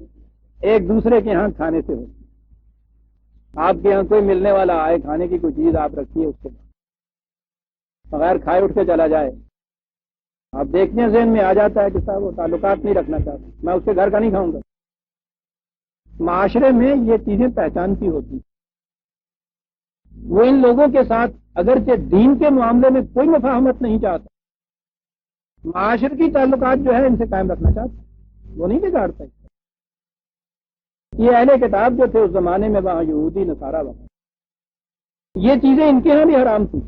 ایک دوسرے کے ہاں کھانے سے ہوتی ہے۔ آپ کے ہاں کوئی ملنے والا آئے، کھانے کی کوئی چیز آپ رکھیے، اس کے بعد بغیر کھائے اٹھ کے چلا جائے، آپ دیکھتے ہیں ذہن میں آ جاتا ہے کہ صاحب وہ تعلقات نہیں رکھنا چاہتا، میں اس کے گھر کا نہیں کھاؤں گا۔ معاشرے میں یہ چیزیں پہچان کی ہوتی ہیں۔ وہ ان لوگوں کے ساتھ اگرچہ دین کے معاملے میں کوئی مفاہمت نہیں چاہتا، معاشر کی تعلقات جو ہے ان سے قائم رکھنا چاہتا، وہ نہیں بگاڑتا۔ یہ اہل کتاب جو تھے اس زمانے میں وہاں یہودی نصارہ وہاں، یہ چیزیں ان کے ہاں بھی حرام تھی۔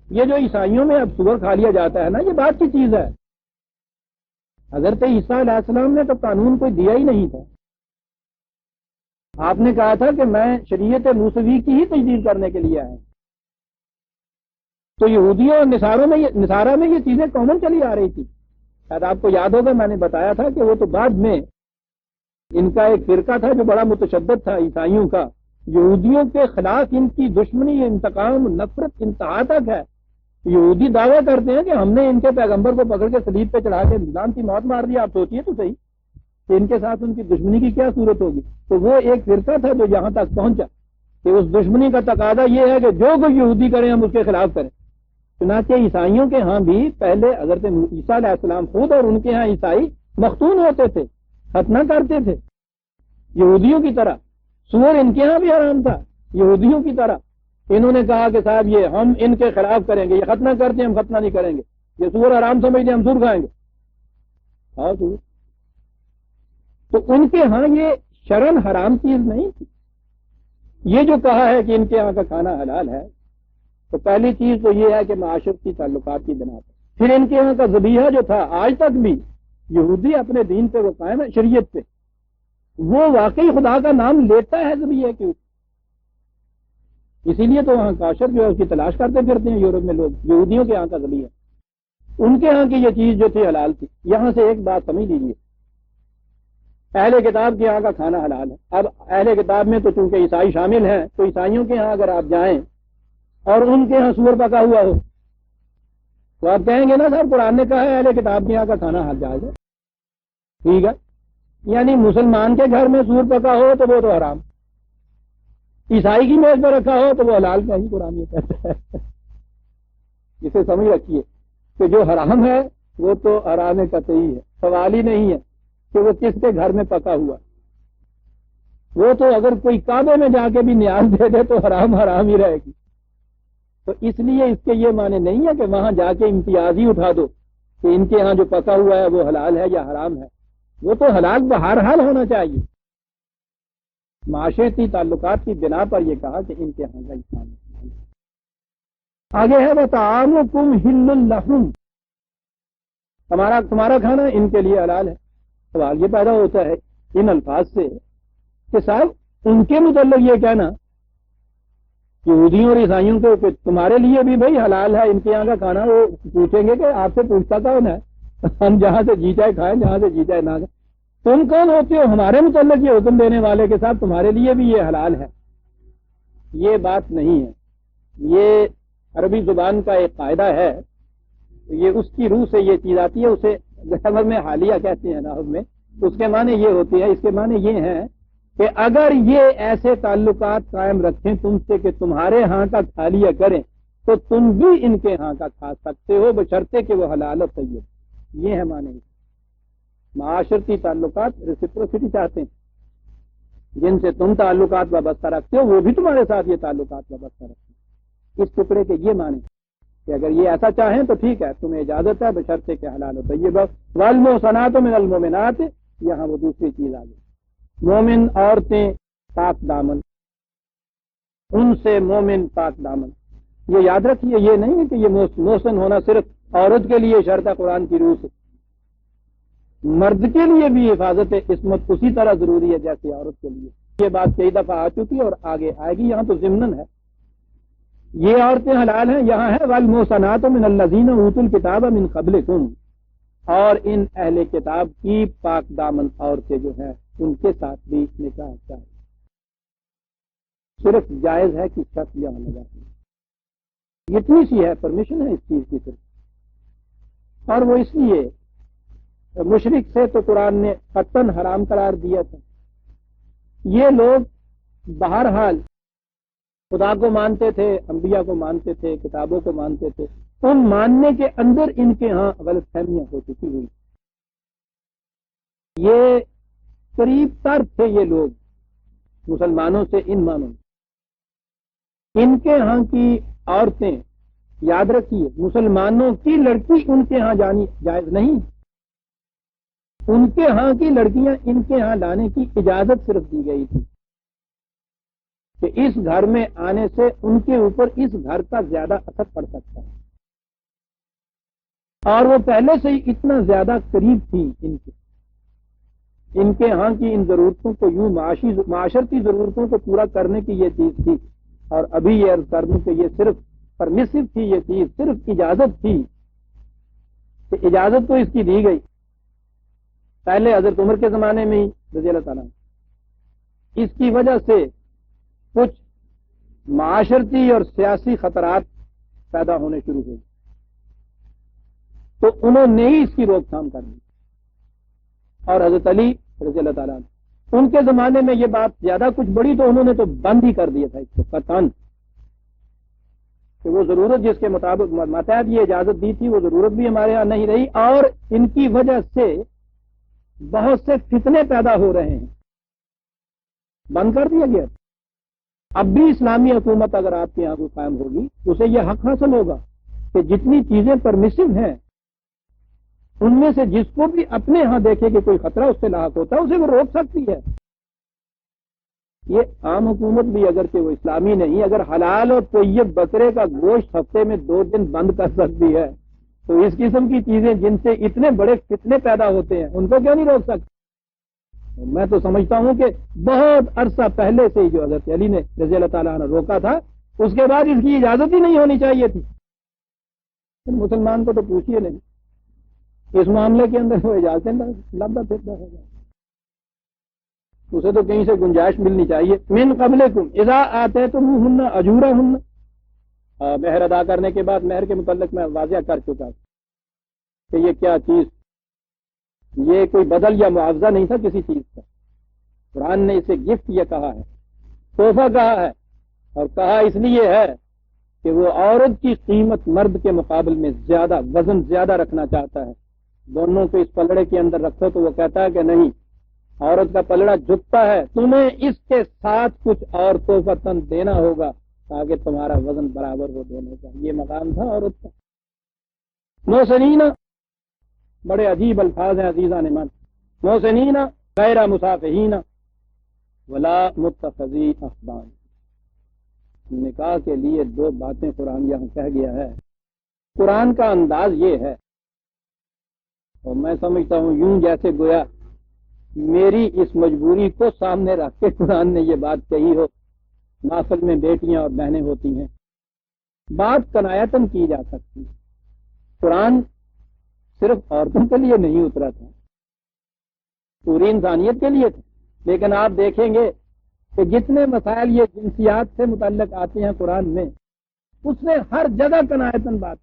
یہ جو عیسائیوں میں اب سور کھا لیا جاتا ہے نا، یہ بات کی چیز ہے۔ حضرت عیسیٰ علیہ السلام نے تو قانون کوئی دیا ہی نہیں تھا، آپ نے کہا تھا کہ میں شریعت موسوی کی ہی تجدید کرنے کے لیے آیا۔ تو یہودیوں اور نصارہ میں یہ چیزیں کامن چلی آ رہی تھی۔ شاید آپ کو یاد ہوگا میں نے بتایا تھا کہ وہ تو بعد میں ان کا ایک فرقہ تھا جو بڑا متشدد تھا عیسائیوں کا، یہودیوں کے خلاف ان کی دشمنی، انتقام، نفرت انتہا تک ہے۔ یہودی دعویٰ کرتے ہیں کہ ہم نے ان کے پیغمبر کو پکڑ کے صلیب پہ چڑھا کے نظام کی موت مار دیا۔ آپ سوچیے تو صحیح کہ ان کے ساتھ ان کی دشمنی کی کیا صورت ہوگی۔ تو وہ ایک فرقہ تھا جو یہاں تک پہنچا کہ اس دشمنی کا تقاضا یہ ہے کہ جو کوئی یہودی کریں ہم اس کے خلاف کریں۔ چنانچہ عیسائیوں کے ہاں بھی پہلے حضرت عیسیٰ علیہ السلام خود اور ان کے ہاں عیسائی مختون ہوتے تھے، ختنہ کرتے تھے یہودیوں کی طرح۔ سور ان کے ہاں بھی حرام تھا یہودیوں کی طرح۔ انہوں نے کہا کہ صاحب یہ ہم ان کے خلاف کریں گے، یہ ختنہ کرتے ہیں ہم ختنہ نہیں کریں گے، یہ سور حرام سمجھتے ہم سور کھائیں گے۔ ہاں سور، تو ان کے ہاں یہ شرن حرام چیز نہیں تھی۔ یہ جو کہا ہے کہ ان کے ہاں کا کھانا حلال ہے، تو پہلی چیز تو یہ ہے کہ معاشرت کی تعلقات کی بنا پر۔ پھر ان کے ہاں کا ذبیحہ جو تھا، آج تک بھی یہودی اپنے دین پہ وہ قائم ہے، شریعت پہ، وہ واقعی خدا کا نام لیتا ہے ذبیحہ کے اوپر۔ اسی لیے تو وہاں کاشر جو ہے اس کی تلاش کرتے پھرتے ہیں یورپ میں لوگ، یہودیوں کے ہاں کا ذبیحہ، ان کے ہاں کی یہ چیز جو تھی حلال تھی۔ یہاں سے ایک بات سمجھ لیجیے، اہل کتاب کے ہاں کا کھانا حلال ہے۔ اب اہل کتاب میں تو چونکہ عیسائی شامل ہیں، تو عیسائیوں کے ہاں اگر آپ جائیں اور ان کے ہاں سور پکا ہوا ہو تو آپ کہیں گے نا صاحب قرآن نے کہا ہے اہل کتاب کے یہاں کا کھانا جائز ہے، ٹھیک ہے۔ یعنی مسلمان کے گھر میں سور پکا ہو تو وہ تو حرام، عیسائی کی میز پر رکھا ہو تو وہ حلال کا ہی قرآن یہ کہتا ہے۔ اسے سمجھ رکھیے کہ جو حرام ہے وہ تو حرام قطعی ہے، سوال ہی نہیں ہے کہ وہ کس کے گھر میں پکا ہوا، وہ تو اگر کوئی کعبے میں جا کے بھی نیاز دے دے تو حرام حرام ہی رہے گی۔ تو اس لیے اس کے یہ معنی نہیں ہے کہ وہاں جا کے امتیاز ہی اٹھا دو کہ ان کے ہاں جو پکا ہوا ہے وہ حلال ہے یا حرام ہے، وہ تو حلال بہرحال ہونا چاہیے۔ معاشرتی تعلقات کی بنا پر یہ کہا کہ ان کے ہاں کا اسلام ہے۔ آگے ہے وطعامکم حل لہم، تمہارا کھانا ان کے لیے حلال ہے۔ سوال یہ پیدا ہوتا ہے ان الفاظ سے کہ صاحب ان کے متعلق یہ کہنا یہودیوں اور عیسائیوں کو کہ تمہارے لیے بھی بھائی حلال ہے ان کے یہاں کا کھانا، وہ پوچھیں گے کہ آپ سے پوچھتا کون ہے؟ ہم جہاں سے جی چاہے کھائیں، جہاں سے جی چاہے نہ کھائیں، تم کون ہوتے ہو ہمارے متعلق یہ حکم دینے والے کے ساتھ تمہارے لیے بھی یہ حلال ہے؟ یہ بات نہیں ہے، یہ عربی زبان کا ایک قاعدہ ہے، یہ اس کی روح سے یہ چیز آتی ہے، اسے سمجھ میں حالیہ کہتے ہیں نحو میں، اس کے معنی یہ ہوتی ہے، اس کے معنی یہ ہیں کہ اگر یہ ایسے تعلقات قائم رکھیں تم سے کہ تمہارے ہاں کا کھا لیا کریں تو تم بھی ان کے ہاں کا کھا سکتے ہو بشرطے کہ وہ حلال و طیب۔ یہ ہے معنی۔ معاشرتی تعلقات ریسپروسٹی چاہتے ہیں، جن سے تم تعلقات وابستہ رکھتے ہو وہ بھی تمہارے ساتھ یہ تعلقات وابستہ رکھتے ہیں۔ اس ٹکڑے کے یہ معنی کہ اگر یہ ایسا چاہیں تو ٹھیک ہے، تمہیں اجازت ہے بشرطے کہ حلال و طیب۔ والمحصنات من المؤمنات، یہاں وہ دوسری چیز آ گئی، مومن عورتیں پاک دامن، ان سے مومن پاک دامن۔ یہ یاد رکھیے، یہ نہیں ہے کہ یہ محسن ہونا صرف عورت کے لیے شرط ہے قرآن کی روح سے، مرد کے لیے بھی حفاظت عصمت اسی طرح ضروری ہے جیسے عورت کے لیے۔ یہ بات کئی دفعہ آ چکی اور آگے آئے گی، یہاں تو ضمناً ہے یہ عورتیں حلال ہیں۔ یہاں ہے والمحصنات من الذین اوتوا الکتاب من قبلکم، اور ان اہل کتاب کی پاک دامن عورتیں جو ہیں ان کے ساتھ بھی نکاح چاہیے۔ صرف جائز ہے کہ شرط یہاں لگا ہے، اتنی سی ہے، پرمیشن ہے اس چیز کی صرف، اور وہ اس لیے مشرک سے تو قرآن نے قطعاً حرام قرار دیا تھا۔ یہ لوگ بہرحال خدا کو مانتے تھے، انبیاء کو مانتے تھے، کتابوں کو مانتے تھے، ان ماننے کے اندر ان کے ہاں غلط فہمیاں ہو چکی ہوئی۔ یہ قریب تر تھے یہ لوگ مسلمانوں سے ان معنوں میں۔ ان کے ہاں کی عورتیں، یاد رکھیے، مسلمانوں کی لڑکی ان کے ہاں جانی جائز نہیں، ان کے ہاں کی لڑکیاں ان کے ہاں لانے کی اجازت صرف دی گئی تھی کہ اس گھر میں آنے سے ان کے اوپر اس گھر کا زیادہ اثر پڑ سکتا ہے، اور وہ پہلے سے ہی اتنا زیادہ قریب تھی ان کے ہاں کی ان ضرورتوں کو، یوں معاشرتی ضرورتوں کو پورا کرنے کی یہ چیز تھی۔ اور ابھی یہ عرض کر دوں کہ یہ صرف پرمیسو تھی، یہ چیز صرف اجازت تھی کہ اجازت تو اس کی دی گئی پہلے حضرت عمر کے زمانے میں ہی رضی اللہ تعالیٰ، اس کی وجہ سے کچھ معاشرتی اور سیاسی خطرات پیدا ہونے شروع ہوئے تو انہوں نے ہی اس کی روک تھام کر دی، اور حضرت علی رضی اللہ تعالیٰ ان کے زمانے میں یہ بات زیادہ کچھ بڑی تو انہوں نے تو بند ہی کر دیا تھا اس کو قطعاً، کہ وہ ضرورت جس کے مطابق ماتحت یہ اجازت دی تھی وہ ضرورت بھی ہمارے ہاں نہیں رہی، اور ان کی وجہ سے بہت سے فتنے پیدا ہو رہے ہیں، بند کر دیا گیا۔ اب بھی اسلامی حکومت اگر آپ کے یہاں کو قائم ہوگی اسے یہ حق حاصل ہوگا کہ جتنی چیزیں پرمیسو ہیں ان میں سے جس کو بھی اپنے ہاں دیکھے کہ کوئی خطرہ اس سے لاحق ہوتا ہے اسے وہ روک سکتی ہے۔ یہ عام حکومت بھی اگرچہ وہ اسلامی نہیں، اگر حلال اور طیب بکرے کا گوشت ہفتے میں 2 دن بند کر سکتی ہے تو اس قسم کی چیزیں جن سے اتنے بڑے فتنے پیدا ہوتے ہیں ان کو کیوں نہیں روک سکتی؟ میں تو سمجھتا ہوں کہ بہت عرصہ پہلے سے ہی جو حضرت علی نے رضی اللہ تعالیٰ نے روکا تھا اس کے بعد اس کی اجازت ہی نہیں ہونی چاہیے تھی۔ مسلمان کو تو پوچھیے نہیں، اس معاملے کے اندر وہ اجازتیں لبا پھرتا ہے، اسے تو کہیں سے گنجائش ملنی چاہیے۔ من قبلکم اذا آتیتموہن اجورہن، مہر ادا کرنے کے بعد مہر کے متعلق میں واضح کر چکا کہ یہ کیا چیز، یہ کوئی بدل یا معاوضہ نہیں تھا کسی چیز کا، قرآن نے اسے گفٹ یہ کہا ہے، تحفہ کہا ہے، اور کہا اس لیے ہے کہ وہ عورت کی قیمت مرد کے مقابل میں زیادہ وزن زیادہ رکھنا چاہتا ہے۔ دونوں کو اس پلڑے کے اندر رکھو تو وہ کہتا ہے کہ نہیں، عورت کا پلڑا جھکتا ہے، تمہیں اس کے ساتھ کچھ اور تحفتاً دینا ہوگا تاکہ تمہارا وزن برابر ہو دونوں کا۔ یہ مقام تھا عورت کا۔ محسنین، بڑے عجیب الفاظ ہیں عزیزان من، محسنین غیر مصافحین ولا متخذی اخدان۔ نکاح کے لیے 2 باتیں قرآن یہاں کہہ گیا ہے۔ قرآن کا انداز یہ ہے، اور میں سمجھتا ہوں یوں جیسے گویا میری اس مجبوری کو سامنے رکھ کے قرآن نے یہ بات کہی ہو۔ محفل میں بیٹیاں اور بہنیں ہوتی ہیں، بات کنایتاً کی جا سکتی ہے۔ قرآن صرف عورتوں کے لیے نہیں اترا تھا، پوری انسانیت کے لیے تھا، لیکن آپ دیکھیں گے کہ جتنے مسائل یہ جنسیات سے متعلق آتے ہیں قرآن میں، اس میں ہر جگہ کنایتاً بات،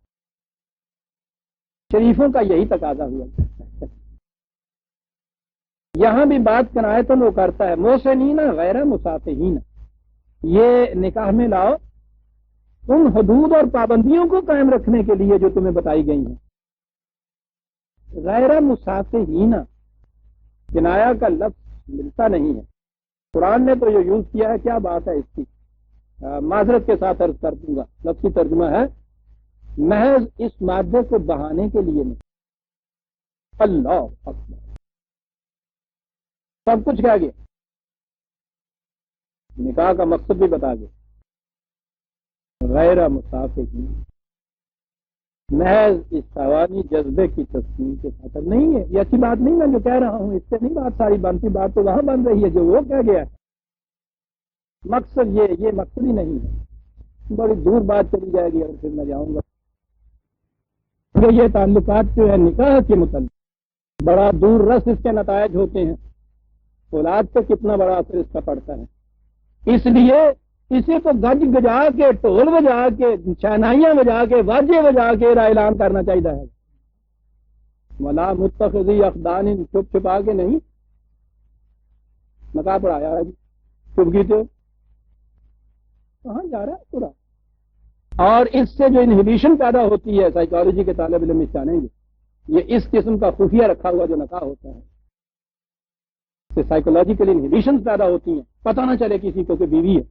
شریفوں کا یہی تقاضا ہوا۔ یہاں بھی بات کنایتن وہ کرتا ہے محسنین غیر مسافحین، یہ نکاح میں لاؤ ان حدود اور پابندیوں کو قائم رکھنے کے لیے جو تمہیں بتائی گئی ہیں۔ غیر مسافحین کنایا کا لفظ ملتا نہیں ہے، قرآن نے تو یہ یوز کیا ہے، کیا بات ہے اس کی؟ معذرت کے ساتھ عرض کر دوں گا، لفظی ترجمہ ہے محض اس مادے کو بہانے کے لیے نہیں۔ اللہ اکبر، سب کچھ کہہ گیا، نکاح کا مقصد بھی بتا گیا، غیر مسافحین، محض اس حیوانی جذبے کی تسکین کے خاطر نہیں ہے۔ یہ اچھی بات نہیں، میں جو کہہ رہا ہوں اس سے نہیں بات ساری بنتی، بات تو وہاں بن رہی ہے جو وہ کہہ گیا ہے۔ مقصد یہ مقصد ہی نہیں ہے، بڑی دور بات چلی جائے گی اور پھر میں جاؤں گا کہ یہ تعلقات جو ہے نکاح کے متعلق بڑا دور رس اس کے نتائج ہوتے ہیں، اولاد پہ کتنا بڑا اثر اس کا پڑتا ہے۔ اس لیے اسے تو گج گجا کے، ڈھول بجا کے، شہنائیاں بجا کے، واجے بجا کے اعلان کرنا چاہیے ہے، ولا متخذی اخدان، چھپ چھپا کے نہیں۔ نکاح پڑھایا ہے جی، چھپ گئی تو کہاں جا رہا ہے پورا۔ اور اس سے جو انہیبیشن پیدا ہوتی ہے، سائیکالوجی کے طالب علم اس جانیں گے، یہ اس قسم کا خفیہ رکھا ہوا جو نکاح ہوتا ہے، اس سے سائیکولوجیکل انہیبیشن پیدا ہوتی ہیں، پتہ نہ چلے کسی کو کہ بیوی ہے۔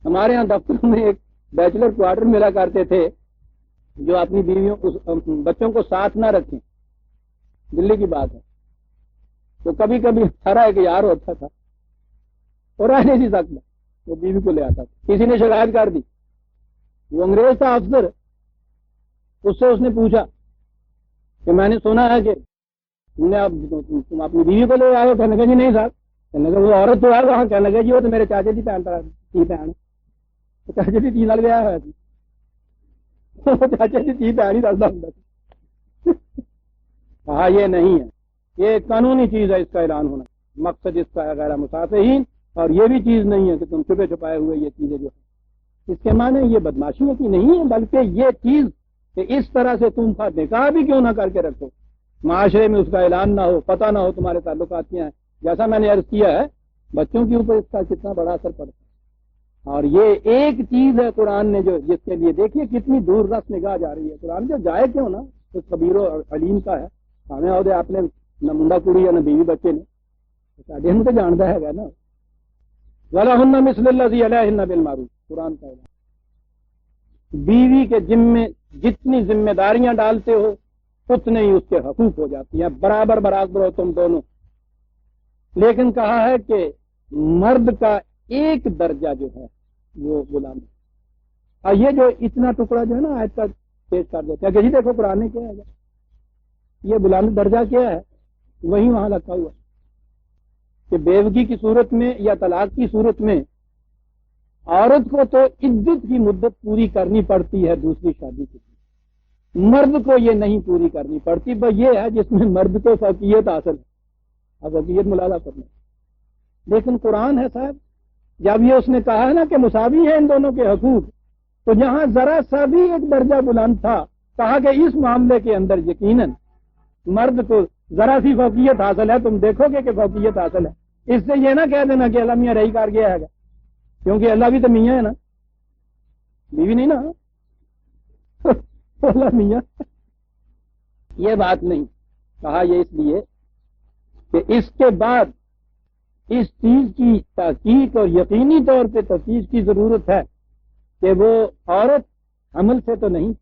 ہمارے ہاں دفتروں میں ایک بیچلر کوارٹر ملا کرتے تھے جو اپنی بیویوں بچوں کو ساتھ نہ رکھیں، دلی کی بات ہے، تو کبھی کبھی ہرا ایک یار ہوتا تھا اور رہ نہیں سکتا، وہ بیوی کو لے آتا تھا۔ کسی نے شکایت کر دی، وہ انگریز تھا افسر، اس نے پوچھا کہ میں نے سنا ہے کہ تم اپنی بیوی کو لے آئے ہو۔ کہنے لگا جی نہیں صاحب، کہنے لگا وہ عورت تو ہے وہاں، کہنے لگا جی وہ تو میرے چاچا جی بہن چاچا جی تین لگ گیا ہے، چاچا جی تھی بہن ہی دستا ہوں۔ کہا یہ نہیں ہے، یہ قانونی چیز ہے، اس کا اعلان ہونا، مقصد اس کا ہے غیر مسافحین، اور یہ بھی چیز نہیں ہے کہ تم چھپے چھپائے ہوئے یہ چیزیں جو ہے، اس کے معنی یہ بدماشیوں کی نہیں ہے، بلکہ یہ چیز کہ اس طرح سے تم نکاح بھی کیوں نہ کر کے رکھو، معاشرے میں اس کا اعلان نہ ہو، پتہ نہ ہو تمہارے تعلقات کیا ہیں۔ جیسا میں نے عرض کیا ہے، بچوں کے اوپر اس کا کتنا بڑا اثر پڑتا ہے، اور یہ ایک چیز ہے قرآن نے جو جس کے لیے دیکھیے کتنی دور رس نگاہ جا رہی ہے۔ قرآن جو جائے کیوں نا، اس خبیر و علیم کا ہے، ہمیں عہدے آپ نے نہ منڈا کڑی یا نہ بیوی بچے نے، ساڈے ہم تو جانتا ہے گا نا، وَلَهُنَّ مِثْلُ الَّذِي عَلَيْهِنَّ بِالْمَعْرُوفِ، قرآن کا ہے۔ بیوی کے ذمے جتنی ذمہ داریاں ڈالتے ہو اتنے ہی اس کے حقوق ہو جاتی ہیں، برابر برابر ہو تم دونوں۔ لیکن کہا ہے کہ مرد کا ایک درجہ جو ہے وہ غلام ہے۔ اور یہ جو اتنا ٹکڑا جو ہے نا آیت کا پیش کر دیتے ہیں کہ جی دیکھو قرآن نے کیا ہے، یہ غلامی درجہ کیا ہے، وہی وہاں رکھا ہوا کہ بیوگی کی صورت میں یا طلاق کی صورت میں عورت کو تو عدت کی مدت پوری کرنی پڑتی ہے دوسری شادی کے لیے، مرد کو یہ نہیں پوری کرنی پڑتی، بس یہ ہے جس میں مرد کو فوقیت حاصل ہے، اب فوقیت ملازہ کرنا۔ لیکن قرآن ہے صاحب، جب یہ اس نے کہا ہے نا کہ مساوی ہیں ان دونوں کے حقوق، تو جہاں ذرا سا بھی ایک درجہ بلند تھا، کہا کہ اس معاملے کے اندر یقیناً مرد کو ذرا سی فوقیت حاصل ہے، تم دیکھو گے کہ فوقیت حاصل ہے۔ اس سے یہ نہ کہہ دینا کہ اللہ میاں رہی کر گیا ہے، کیونکہ اللہ بھی تو میاں ہے نا، بیوی نہیں نا، اللہ میاں، یہ بات نہیں کہا۔ یہ اس لیے کہ اس کے بعد اس چیز کی تحقیق اور یقینی طور پہ تفتیش کی ضرورت ہے کہ وہ عورت حمل سے تو نہیں،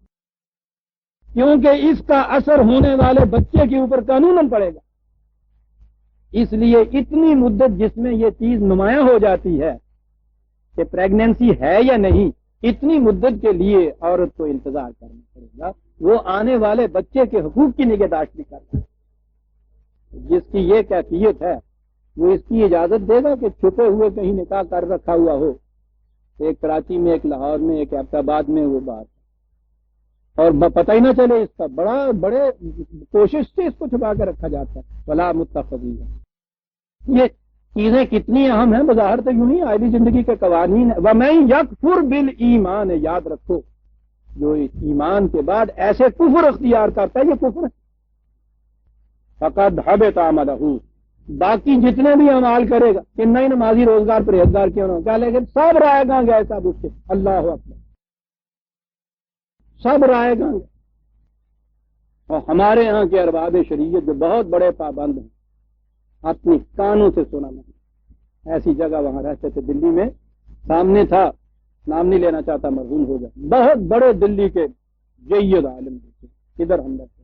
کیونکہ اس کا اثر ہونے والے بچے کے اوپر قانوناً پڑے گا۔ اس لیے اتنی مدت جس میں یہ چیز نمایاں ہو جاتی ہے کہ پریگنینسی ہے یا نہیں، اتنی مدت کے لیے عورت کو انتظار کرنا پڑے گا، وہ آنے والے بچے کے حقوق کی نگہداشت بھی کرتا ہے۔ جس کی یہ کیفیت ہے وہ اس کی اجازت دے گا کہ چھپے ہوئے کہیں نکاح کر رکھا ہوا ہو، ایک کراچی میں، ایک لاہور میں، ایک ایبٹ آباد میں، وہ بات اور پتہ ہی نہ چلے اس کا، بڑے کوشش سے اس کو چھپا کے رکھا جاتا ہے۔ ولا متخذین، یہ چیزیں کتنی اہم ہیں، بظاہر تو یوں ہی عائلی زندگی کے قوانین ہیں۔ وَمَن یکفر بالایمان، یاد رکھو جو ایمان کے بعد ایسے کفر اختیار کرتا ہے، یہ کفر ہے۔ فقد حبط عملہ، باقی جتنے بھی اعمال کرے گا کہ نہیں نمازی روزگار پرہیزگار کیوں نہ ہو، کیا لیکن سب رائے گاں گے ایسا اس سے، اللہ اکبر، سب رائے گاں گے۔ اور ہمارے یہاں کے ارباب شریعت جو بہت بڑے پابند ہیں، اپنی کانوں سے سنا نہیں، ایسی جگہ وہاں رہتے تھے دلی میں، سامنے تھا، نام نہیں لینا چاہتا مرحوم ہو جائے، بہت بڑے دلی کے جید عالم تھے، ادھر ہم رہتے،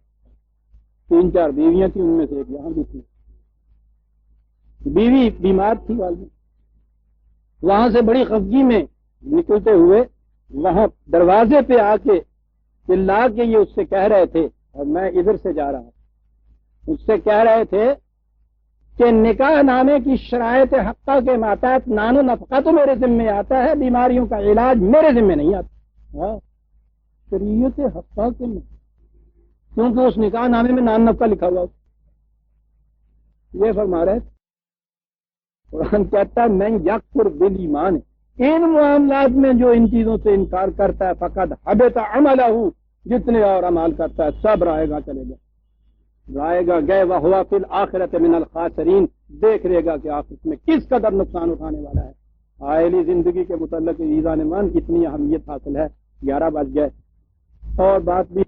3-4 بیویاں تھیں، ان میں سے ایک یہاں بھی تھی، بیوی بیمار تھی والدہ، وہاں سے بڑی خفگی میں نکلتے ہوئے وہاں دروازے پہ آ کے چلا کے یہ اس سے کہہ رہے تھے، اور میں ادھر سے جا رہا ہوں، اس سے کہہ رہے تھے کہ نکاح نامے کی شرائط حقہ کے ماتحت نان و نفقہ تو میرے ذمے آتا ہے، بیماریوں کا علاج میرے ذمے نہیں آتا۔ شریعت حقہ کے میں، کیونکہ اس نکاح نامے میں نان نفقہ لکھا ہوا، یہ فرما رہے تھے۔ قرآن کہتا ہے میں یکفر بالایمان، ان معاملات میں جو ان چیزوں سے انکار کرتا ہے فقد حبط عملہ، جتنے اور عمال کرتا ہے سب رائے گا چلے گا، رائے گا گئے، وہو فی الآخرۃ من الخاسرین، دیکھ رہے گا کہ آخرت میں کس قدر نقصان اٹھانے والا ہے۔ عائلی زندگی کے متعلق عزیزان من اتنی اہمیت حاصل ہے، 11 بج گئے، اور بات بھی